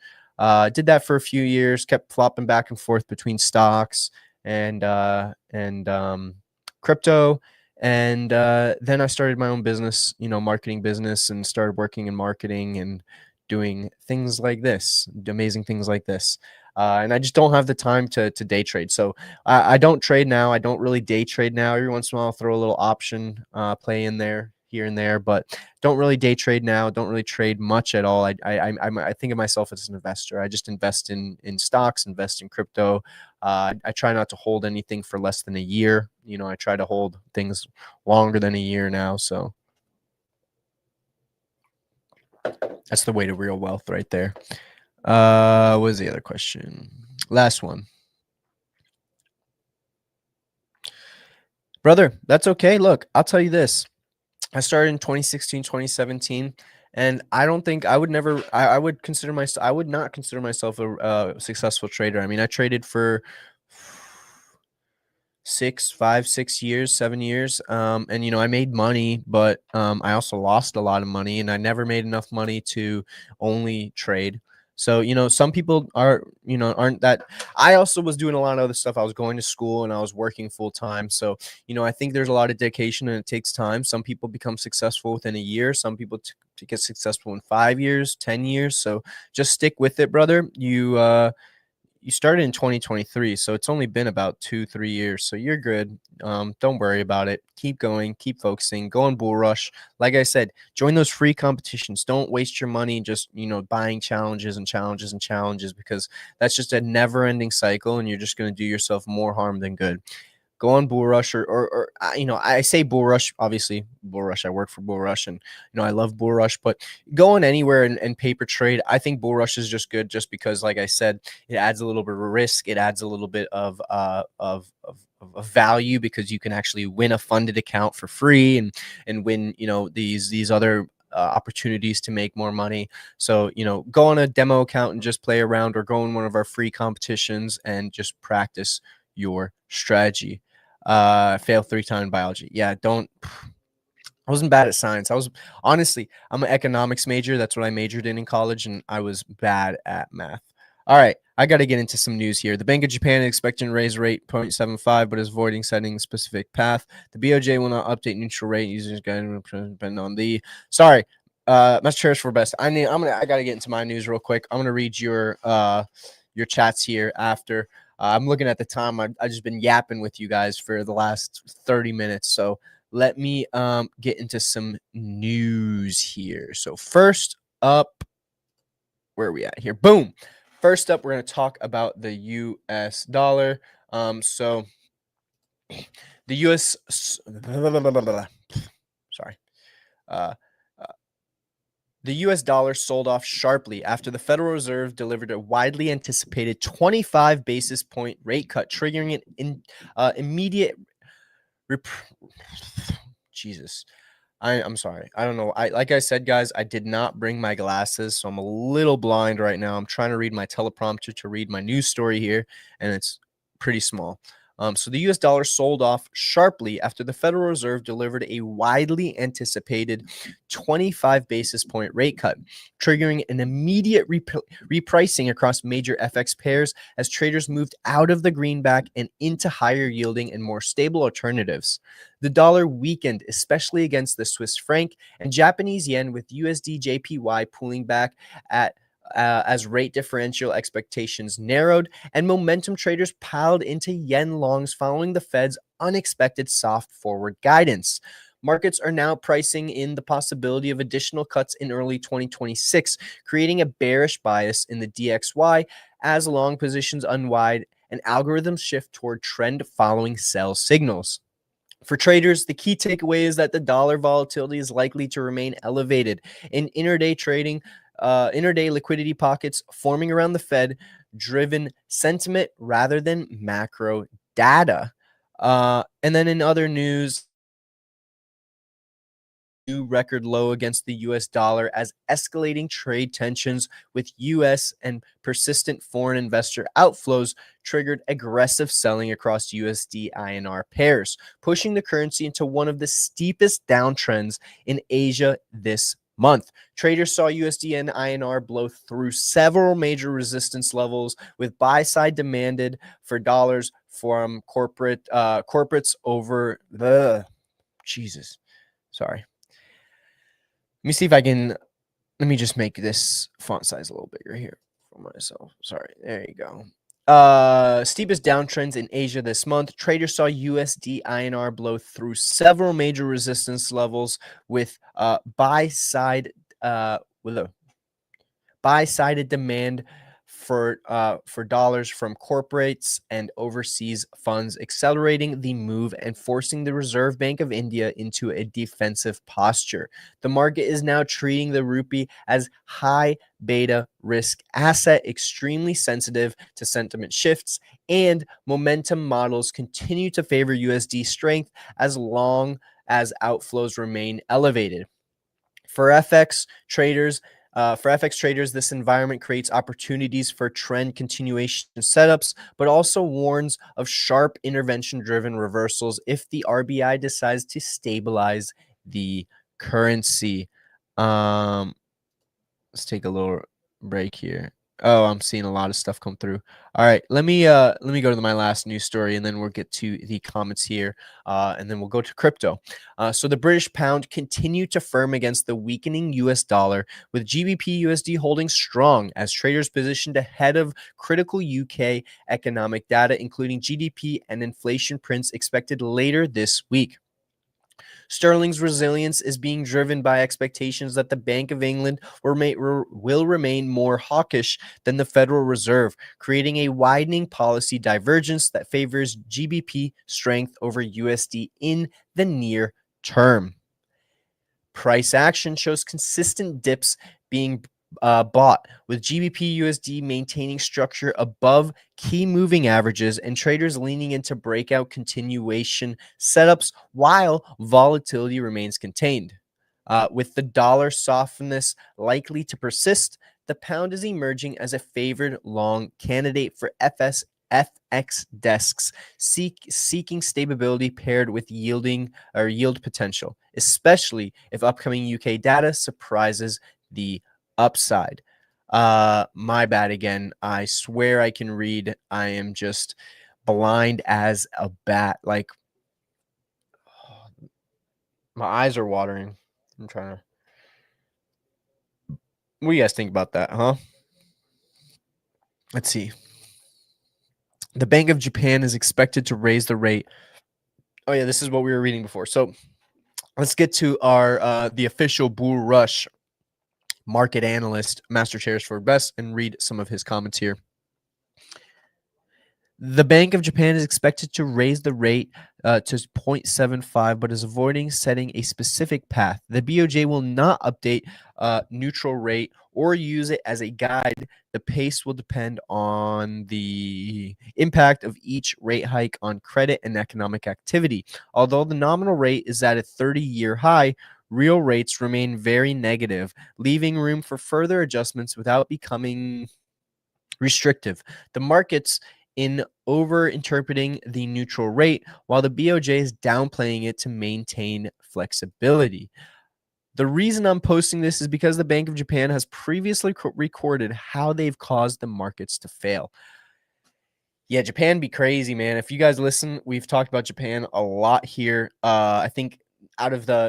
Did that for a few years, kept flopping back and forth between stocks and crypto. And then I started my own business, marketing business, and started working in marketing and doing things like this, amazing things like this. And I just don't have the time to day trade. So I don't trade now. I don't really day trade now. Every once in a while, I'll throw a little option play in there here and there, but don't really day trade now. Don't really trade much at all. I think of myself as an investor. I just invest in stocks, invest in crypto. I try not to hold anything for less than a year. I try to hold things longer than a year now. So that's the way to real wealth right there. What was the other question? Last one. Brother, that's okay. Look, I'll tell you this. I started in 2016, 2017, and I don't think I would never, I would consider myself, I would not consider myself a successful trader. I mean, I traded for 6 years, 7 years. And I made money, but I also lost a lot of money, and I never made enough money to only trade. So, some people aren't that. I also was doing a lot of other stuff. I was going to school and I was working full time. So, I think there's a lot of dedication and it takes time. Some people become successful within a year. Some people get successful in 5 years, 10 years. So just stick with it, brother. You started in 2023, so it's only been about 2-3 years, so you're good. Don't worry about it. Keep going, keep focusing, go on BullRush. Like I said, join those free competitions. Don't waste your money just buying challenges and challenges and challenges, because that's just a never-ending cycle, and you're just going to do yourself more harm than good. Go on BullRush, or I say BullRush, obviously BullRush. I work for BullRush, and I love BullRush. But going anywhere and paper trade, I think BullRush is just good, just because, like I said, it adds a little bit of risk. It adds a little bit of value, because you can actually win a funded account for free, and win these other opportunities to make more money. So go on a demo account and just play around, or go in one of our free competitions and just practice your strategy. Failed 3 times in biology. Yeah, I wasn't bad at science. I'm an economics major. That's what I majored in college, and I was bad at math. All right, I got to get into some news here. The Bank of Japan is expecting to raise rate 0.75, but is avoiding setting a specific path. The BOJ will not update neutral rate. Users guidance depend on the. Sorry, Mr. Harris for best. I got to get into my news real quick. I'm gonna read your chats here after. I'm looking at the time. I've just been yapping with you guys for the last 30 minutes. So let me get into some news here. So first up, where are we at here? Boom. First up, we're going to talk about the U.S. dollar. So the U.S. Sorry. The U.S. dollar sold off sharply after the Federal Reserve delivered a widely anticipated 25 basis point rate cut, triggering an immediate. Jesus, I'm sorry. I don't know. Like I said, guys, I did not bring my glasses, so I'm a little blind right now. I'm trying to read my teleprompter to read my news story here, and it's pretty small. So the US dollar sold off sharply after the Federal Reserve delivered a widely anticipated 25 basis point rate cut, triggering an immediate repricing across major FX pairs as traders moved out of the greenback and into higher yielding and more stable alternatives. The dollar weakened, especially against the Swiss franc and Japanese yen, with USD JPY pulling back at as rate differential expectations narrowed and momentum traders piled into yen longs following the Fed's unexpected soft forward guidance. Markets are now pricing in the possibility of additional cuts in early 2026, creating a bearish bias in the DXY as long positions unwind and algorithms shift toward trend following sell signals. For traders, the key takeaway is that the dollar volatility is likely to remain elevated in intraday trading. Intraday liquidity pockets forming around the Fed driven sentiment rather than macro data. And then in other news, new record low against the US dollar as escalating trade tensions with US and persistent foreign investor outflows triggered aggressive selling across USD INR pairs, pushing the currency into one of the steepest downtrends in Asia this month. Traders saw USD and INR blow through several major resistance levels, with buy side demanded for dollars from corporates over the Jesus. Sorry. Let me see if I can. Let me just make this font size a little bigger here for myself. Sorry. There you go. Steepest downtrends in Asia this month. Traders saw USD INR blow through several major resistance levels with with a buy-sided demand for dollars from corporates and overseas funds, accelerating the move and forcing the Reserve Bank of India into a defensive posture. The market is now treating the rupee as high beta risk asset, extremely sensitive to sentiment shifts, and momentum models continue to favor USD strength as long as outflows remain elevated. For FX traders, this environment creates opportunities for trend continuation setups, but also warns of sharp intervention-driven reversals if the RBI decides to stabilize the currency. Let's take a little break here. Oh, I'm seeing a lot of stuff come through. All right, let me go to my last news story, and then we'll get to the comments here, and then we'll go to crypto. So the British pound continued to firm against the weakening U.S. dollar, with GBP USD holding strong as traders positioned ahead of critical UK economic data, including GDP and inflation prints expected later this week. Sterling's resilience is being driven by expectations that the Bank of England will remain more hawkish than the Federal Reserve, creating a widening policy divergence that favors GBP strength over USD in the near term. Price action shows consistent dips being bought, with GBP USD maintaining structure above key moving averages and traders leaning into breakout continuation setups while volatility remains contained. With the dollar softness likely to persist, the pound is emerging as a favored long candidate for FX desks seeking stability paired with yield potential, especially if upcoming UK data surprises the upside. My bad again. I swear I can read. I am just blind as a bat. Like, my eyes are watering. I'm trying to. What do you guys think about that, huh? Let's see. The Bank of Japan is expected to raise the rate. Oh yeah, this is what we were reading before. So let's get to our the official BullRush market analyst, Master Chairs for Best, and read some of his comments here. The Bank of Japan is expected to raise the rate to 0.75, but is avoiding setting a specific path. The BOJ will not update neutral rate or use it as a guide. The pace will depend on the impact of each rate hike on credit and economic activity. Although the nominal rate is at a 30-year high, real rates remain very negative, leaving room for further adjustments without becoming restrictive. The markets in over-interpreting the neutral rate, while the BOJ is downplaying it to maintain flexibility. The reason I'm posting this is because the Bank of Japan has previously recorded how they've caused the markets to fail. Yeah, Japan be crazy, man. If you guys listen, we've talked about Japan a lot here. I think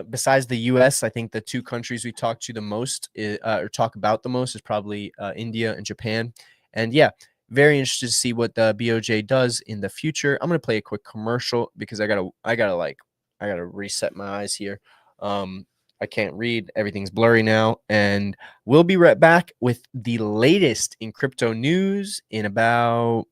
besides the US, I think the two countries we talk to the most or talk about the most is probably India and Japan. And yeah, very interested to see what the BOJ does in the future. I'm gonna play a quick commercial because I gotta reset my eyes here. I can't read. Everything's blurry now. And we'll be right back with the latest in crypto news in about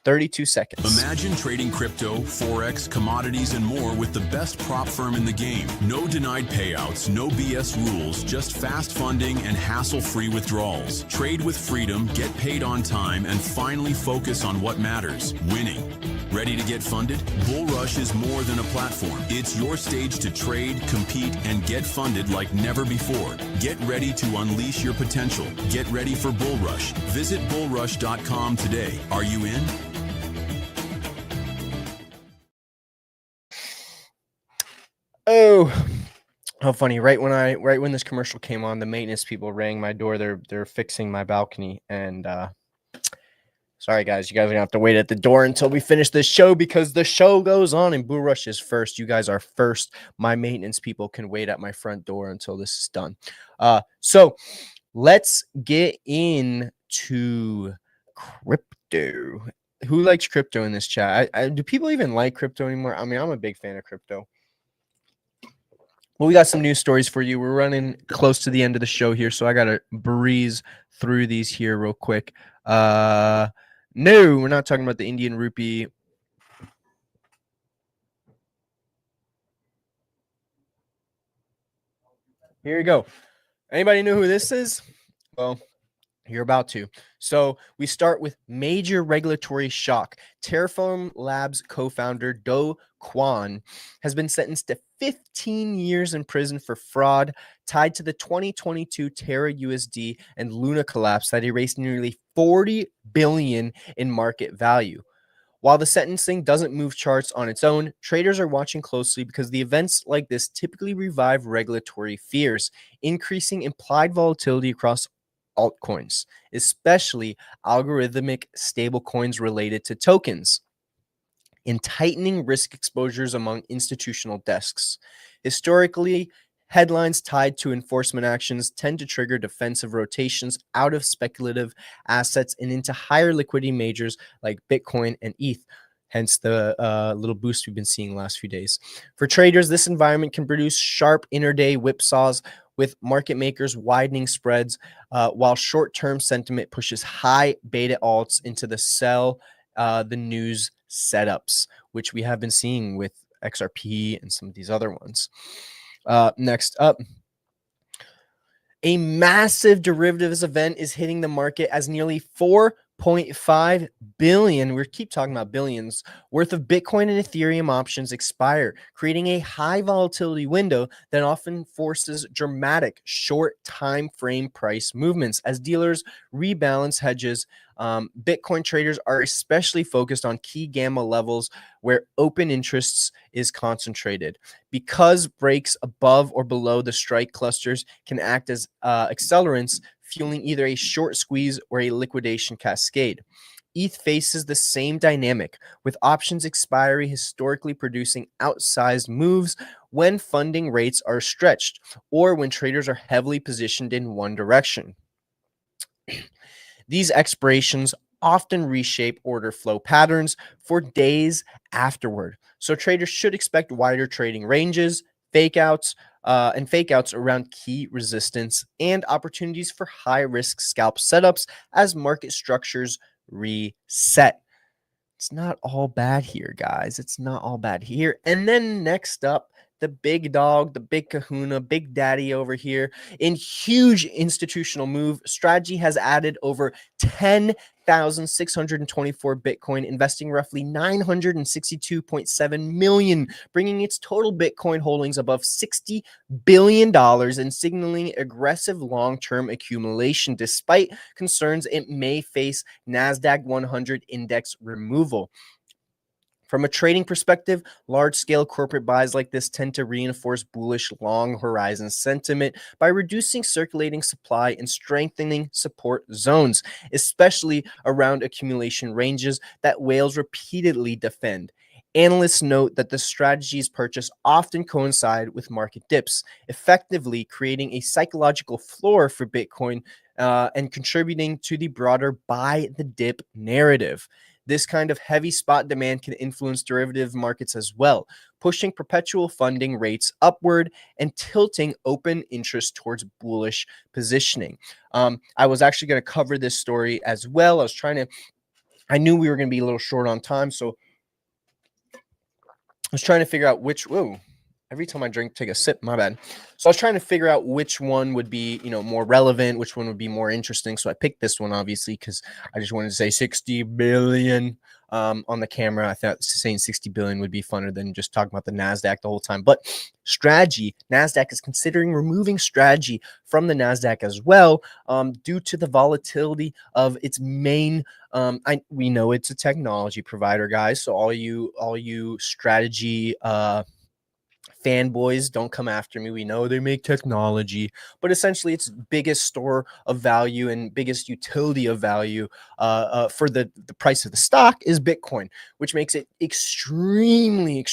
32 seconds. Imagine trading crypto, Forex, commodities, and more with the best prop firm in the game. No denied payouts, no BS rules, just fast funding and hassle-free withdrawals. Trade with freedom, get paid on time, and finally focus on what matters, winning. Ready to get funded? BullRush is more than a platform. It's your stage to trade, compete, and get funded like never before. Get ready to unleash your potential. Get ready for BullRush. Visit bullrush.com today. Are you in? Oh, how funny. Right when this commercial came on, the maintenance people rang my door. They're fixing my balcony. And sorry guys, you guys are gonna have to wait at the door until we finish this show because the show goes on and BullRush is first. You guys are first. My maintenance people can wait at my front door until this is done. So let's get into crypto. Who likes crypto in this chat? Do people even like crypto anymore? I mean, I'm a big fan of crypto. Well, we got some news stories for you. We're running close to the end of the show here, so I got to breeze through these here real quick. No, we're not talking about the Indian rupee. Here you go. Anybody know who this is? Well, you're about to. So we start with major regulatory shock. Terraform Labs co-founder Do Kwon has been sentenced to 15 years in prison for fraud tied to the 2022 Terra USD and Luna collapse that erased nearly 40 billion in market value. While the sentencing doesn't move charts on its own, traders are watching closely because the events like this typically revive regulatory fears, increasing implied volatility across altcoins, especially algorithmic stablecoins related to tokens, and tightening risk exposures among institutional desks. Historically, headlines tied to enforcement actions tend to trigger defensive rotations out of speculative assets and into higher liquidity majors like Bitcoin and ETH. Hence the little boost we've been seeing the last few days. For traders, this environment can produce sharp intraday whipsaws with market makers widening spreads, while short-term sentiment pushes high beta alts into the sell the news setups, which we have been seeing with XRP and some of these other ones. Next up, a massive derivatives event is hitting the market as nearly 4.5 billion, we keep talking about billions, worth of Bitcoin and Ethereum options expire, creating a high volatility window that often forces dramatic short time frame price movements as dealers rebalance hedges. Bitcoin traders are especially focused on key gamma levels where open interests is concentrated. Because breaks above or below the strike clusters can act as accelerants, fueling either a short squeeze or a liquidation cascade. ETH faces the same dynamic, with options expiry historically producing outsized moves when funding rates are stretched or when traders are heavily positioned in one direction. These expirations often reshape order flow patterns for days afterward. So traders should expect wider trading ranges, fakeouts around key resistance and opportunities for high risk scalp setups as market structures reset. It's not all bad here, guys. It's not all bad here. And then next up, the big dog, the big kahuna, big daddy over here. In huge institutional move, Strategy has added over 10,624 Bitcoin, investing roughly 962.7 million, bringing its total Bitcoin holdings above $60 billion and signaling aggressive long-term accumulation despite concerns it may face NASDAQ 100 index removal. From a trading perspective, large-scale corporate buys like this tend to reinforce bullish long horizon sentiment by reducing circulating supply and strengthening support zones, especially around accumulation ranges that whales repeatedly defend. Analysts note that the strategy's purchase often coincide with market dips, effectively creating a psychological floor for Bitcoin and contributing to the broader buy the dip narrative. This kind of heavy spot demand can influence derivative markets as well, pushing perpetual funding rates upward and tilting open interest towards bullish positioning. I was actually going to cover this story as well. I knew we were going to be a little short on time, so I was trying to figure out every time I take a sip, my bad. So I was trying to figure out which one would be, more relevant, which one would be more interesting. So I picked this one, obviously, because I just wanted to say 60 billion on the camera. I thought saying 60 billion would be funner than just talking about the NASDAQ the whole time. But Strategy, NASDAQ is considering removing Strategy from the NASDAQ as well due to the volatility of its main we know it's a technology provider, guys. So all you Strategy fanboys, don't come after me. We know they make technology, but essentially its biggest store of value and biggest utility of value for the price of the stock is Bitcoin, which makes it extremely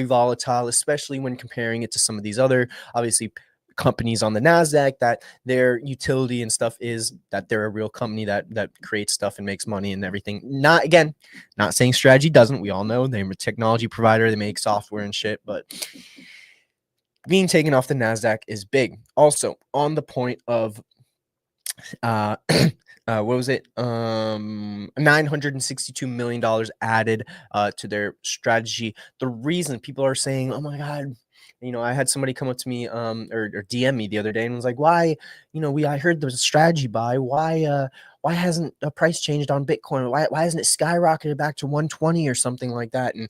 volatile, especially when comparing it to some of these other, obviously, companies on the NASDAQ that their utility and stuff is that they're a real company that creates stuff and makes money and everything. Not saying Strategy doesn't. We all know they're a technology provider. They make software and shit, but being taken off the NASDAQ is big. Also, on the point of what was it? $962 million added to their strategy. The reason people are saying, oh my God, I had somebody come up to me or DM me the other day and was like, why, I heard there was a strategy buy. Why hasn't the price changed on Bitcoin? Why hasn't it skyrocketed back to 120 or something like that? And,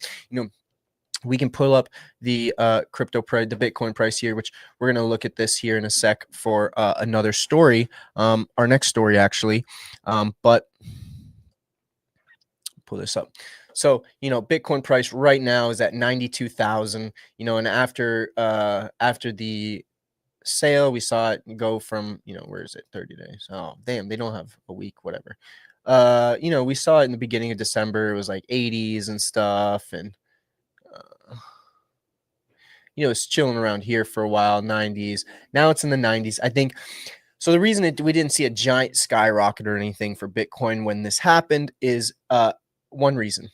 we can pull up the crypto price, the Bitcoin price here, which we're going to look at this here in a sec for another story, our next story actually. But pull this up. So, Bitcoin price right now is at 92,000, and after the sale, we saw it go from, where is it? 30 days. Oh, damn, they don't have a week, whatever. We saw it in the beginning of December. It was like 80s and stuff. And, it's chilling around here for a while, 90s. Now it's in the 90s. I think so. The reason we didn't see a giant skyrocket or anything for Bitcoin when this happened is one reason.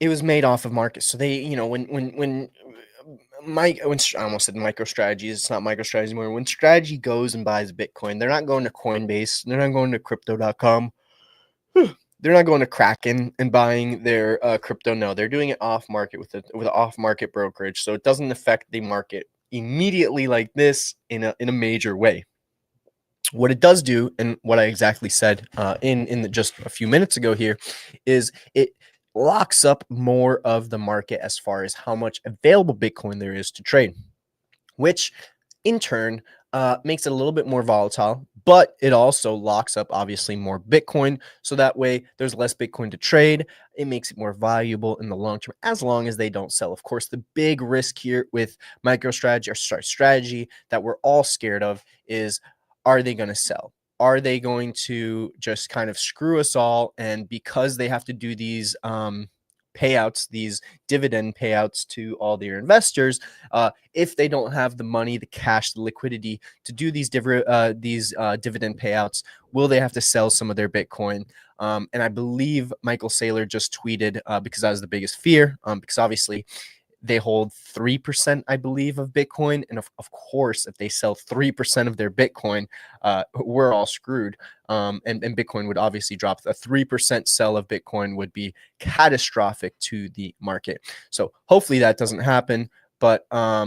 It was made off of markets. So they, when I almost said MicroStrategy, it's not MicroStrategy anymore. When Strategy goes and buys Bitcoin, they're not going to Coinbase. They're not going to crypto.com. They're not going to Kraken and buying their crypto. No, they're doing it off market with an off market brokerage. So it doesn't affect the market immediately like this in a major way. What it does do, and what I exactly said just a few minutes ago here, is it locks up more of the market as far as how much available Bitcoin there is to trade, which in turn makes it a little bit more volatile, but it also locks up obviously more Bitcoin. So that way there's less Bitcoin to trade. It makes it more valuable in the long term, as long as they don't sell. Of course, the big risk here with strategy that we're all scared of is, are they going to sell? Are they going to just kind of screw us all? And because they have to do these payouts, these dividend payouts to all their investors, if they don't have the money, the cash, the liquidity to do these dividend payouts, will they have to sell some of their Bitcoin? And I believe Michael Saylor just tweeted, because that was the biggest fear, because obviously they hold 3%, I believe, of Bitcoin. And of course, if they sell 3% of their Bitcoin, we're all screwed. And Bitcoin would obviously drop. A 3% sell of Bitcoin would be catastrophic to the market. So hopefully that doesn't happen. But I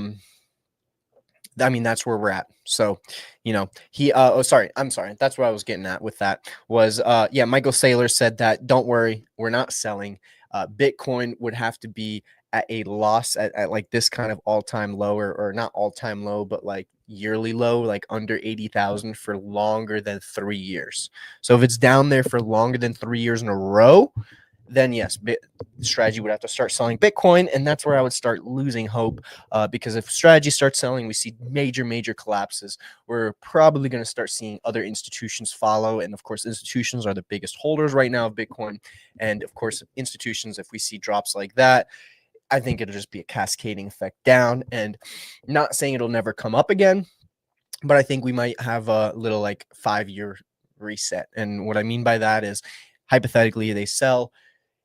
mean, that's where we're at. So, I'm sorry. That's what I was getting at with that was, Michael Saylor said that, don't worry, we're not selling. Bitcoin would have to be at a loss at like this kind of all-time low, or not all-time low, but like yearly low, like under 80,000 for longer than 3 years. So if it's down there for longer than 3 years in a row, then yes, strategy would have to start selling Bitcoin, and that's where I would start losing hope. Because if strategy starts selling, we see major collapses. We're probably going to start seeing other institutions follow, and of course, institutions are the biggest holders right now of Bitcoin. And of course, institutions, if we see drops like that, I think it'll just be a cascading effect down. And not saying it'll never come up again, but I think we might have a little like 5-year reset. And what I mean by that is, hypothetically, they sell,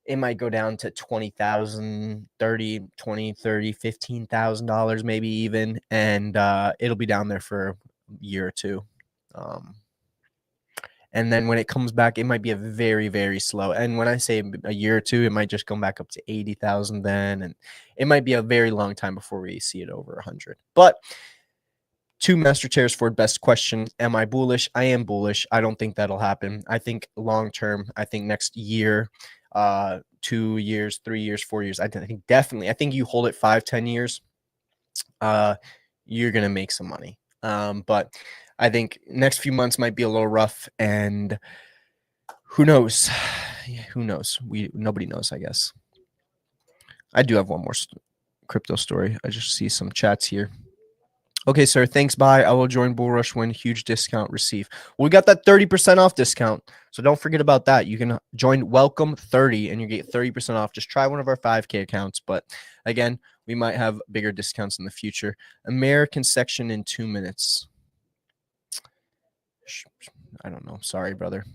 it might go down to 20,000, 30, 20, 30, $15,000 maybe even, and it'll be down there for a year or two. And then when it comes back, it might be a very slow. And when I say a year or two, it might just come back up to 80,000 then, and it might be a very long time before we see it over 100. But to Master Chairs Ford, best question, am I bullish? I am bullish. I don't think that'll happen. I think long term, I think next year, 2 years, 3 years, 4 years, I think definitely, I think you hold it 5-10 years, you're gonna make some money. But I think next few months might be a little rough, and who knows? Who knows? Nobody knows, I guess. I do have one more crypto story. I just see some chats here. Okay, sir. Thanks. Bye. I will join BullRush when huge discount receive. Well, we got that 30% off discount, so don't forget about that. You can join Welcome 30 and you get 30% off. Just try one of our 5K accounts. But again, we might have bigger discounts in the future. American section in 2 minutes. I don't know. Sorry, brother.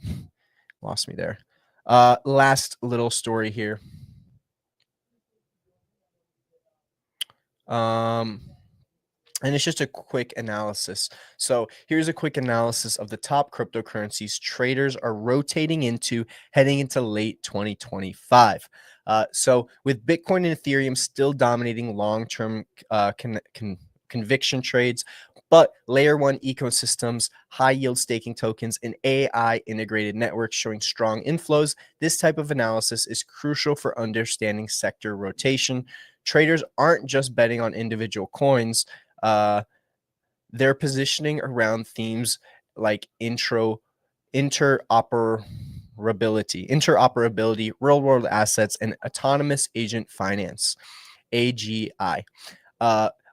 Lost me there. Last little story here. And it's just a quick analysis. So here's a quick analysis of the top cryptocurrencies traders are rotating into heading into late 2025. So with Bitcoin and Ethereum still dominating long-term conviction trades, but layer one ecosystems, high yield staking tokens, and AI integrated networks showing strong inflows, this type of analysis is crucial for understanding sector rotation. Traders aren't just betting on individual coins. They're positioning around themes like interoperability, real world assets, and autonomous agent finance, AGI.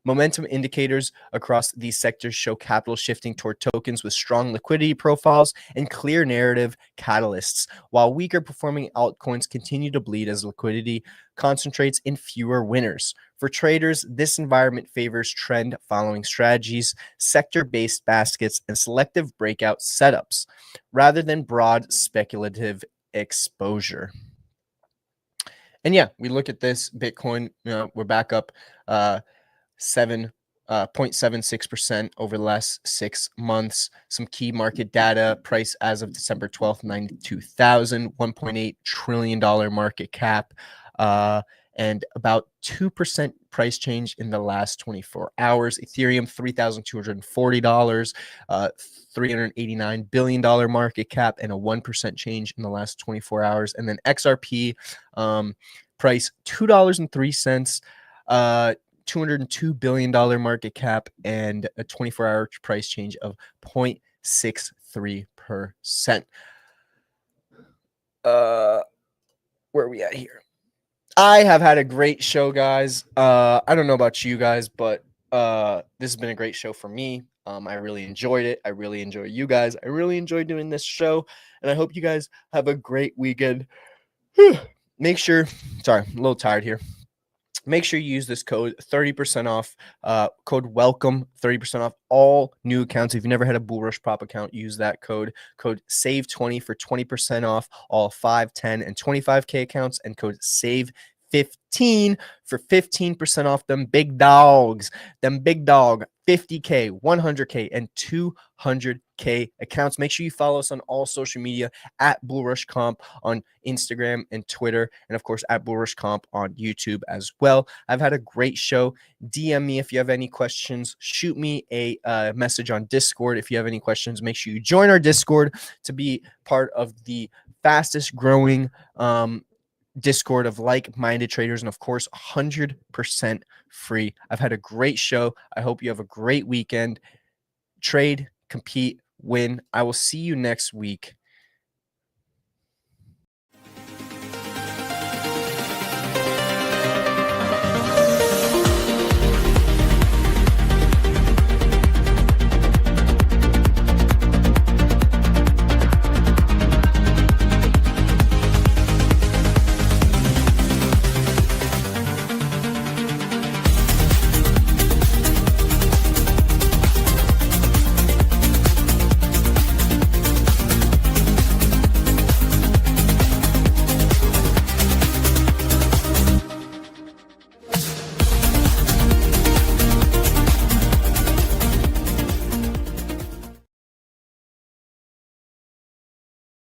Momentum indicators across these sectors show capital shifting toward tokens with strong liquidity profiles and clear narrative catalysts, while weaker performing altcoins continue to bleed as liquidity concentrates in fewer winners. For traders, this environment favors trend following strategies, sector-based baskets, and selective breakout setups, rather than broad speculative exposure. And yeah, we look at this Bitcoin, we're back up 0.76% over the last 6 months. Some key market data: price as of December 12th, 92,000, $1.8 trillion market cap, and about 2% price change in the last 24 hours. Ethereum, $3,240, $389 billion market cap, and a 1% change in the last 24 hours. And then XRP, price $2.03, $202 billion market cap, and a 24-hour price change of 0.63%. Where are we at here? I have had a great show, guys. I don't know about you guys, but this has been a great show for me. I really enjoyed it. I really enjoy you guys. I really enjoy doing this show, and I hope you guys have a great weekend. Make sure, sorry, I'm a little tired here. Make sure you use this code 30% off, code WELCOME, 30% off all new accounts. If you've never had a BullRush prop account, use that code SAVE20 for 20% off all 5, 10, and 25K accounts, and code SAVE 15 for 15% off them big dogs, them big dog 50K, 100K, and 200K accounts. Make sure you follow us on all social media at BullRush Comp on Instagram and Twitter, and of course at BullRush Comp on YouTube as well. I've had a great show. DM me if you have any questions. Shoot me a message on Discord if you have any questions. Make sure you join our Discord to be part of the fastest growing Discord of like-minded traders, and of course 100% free. I've had a great show. I hope you have a great weekend. Trade, compete, win. I will see you next week.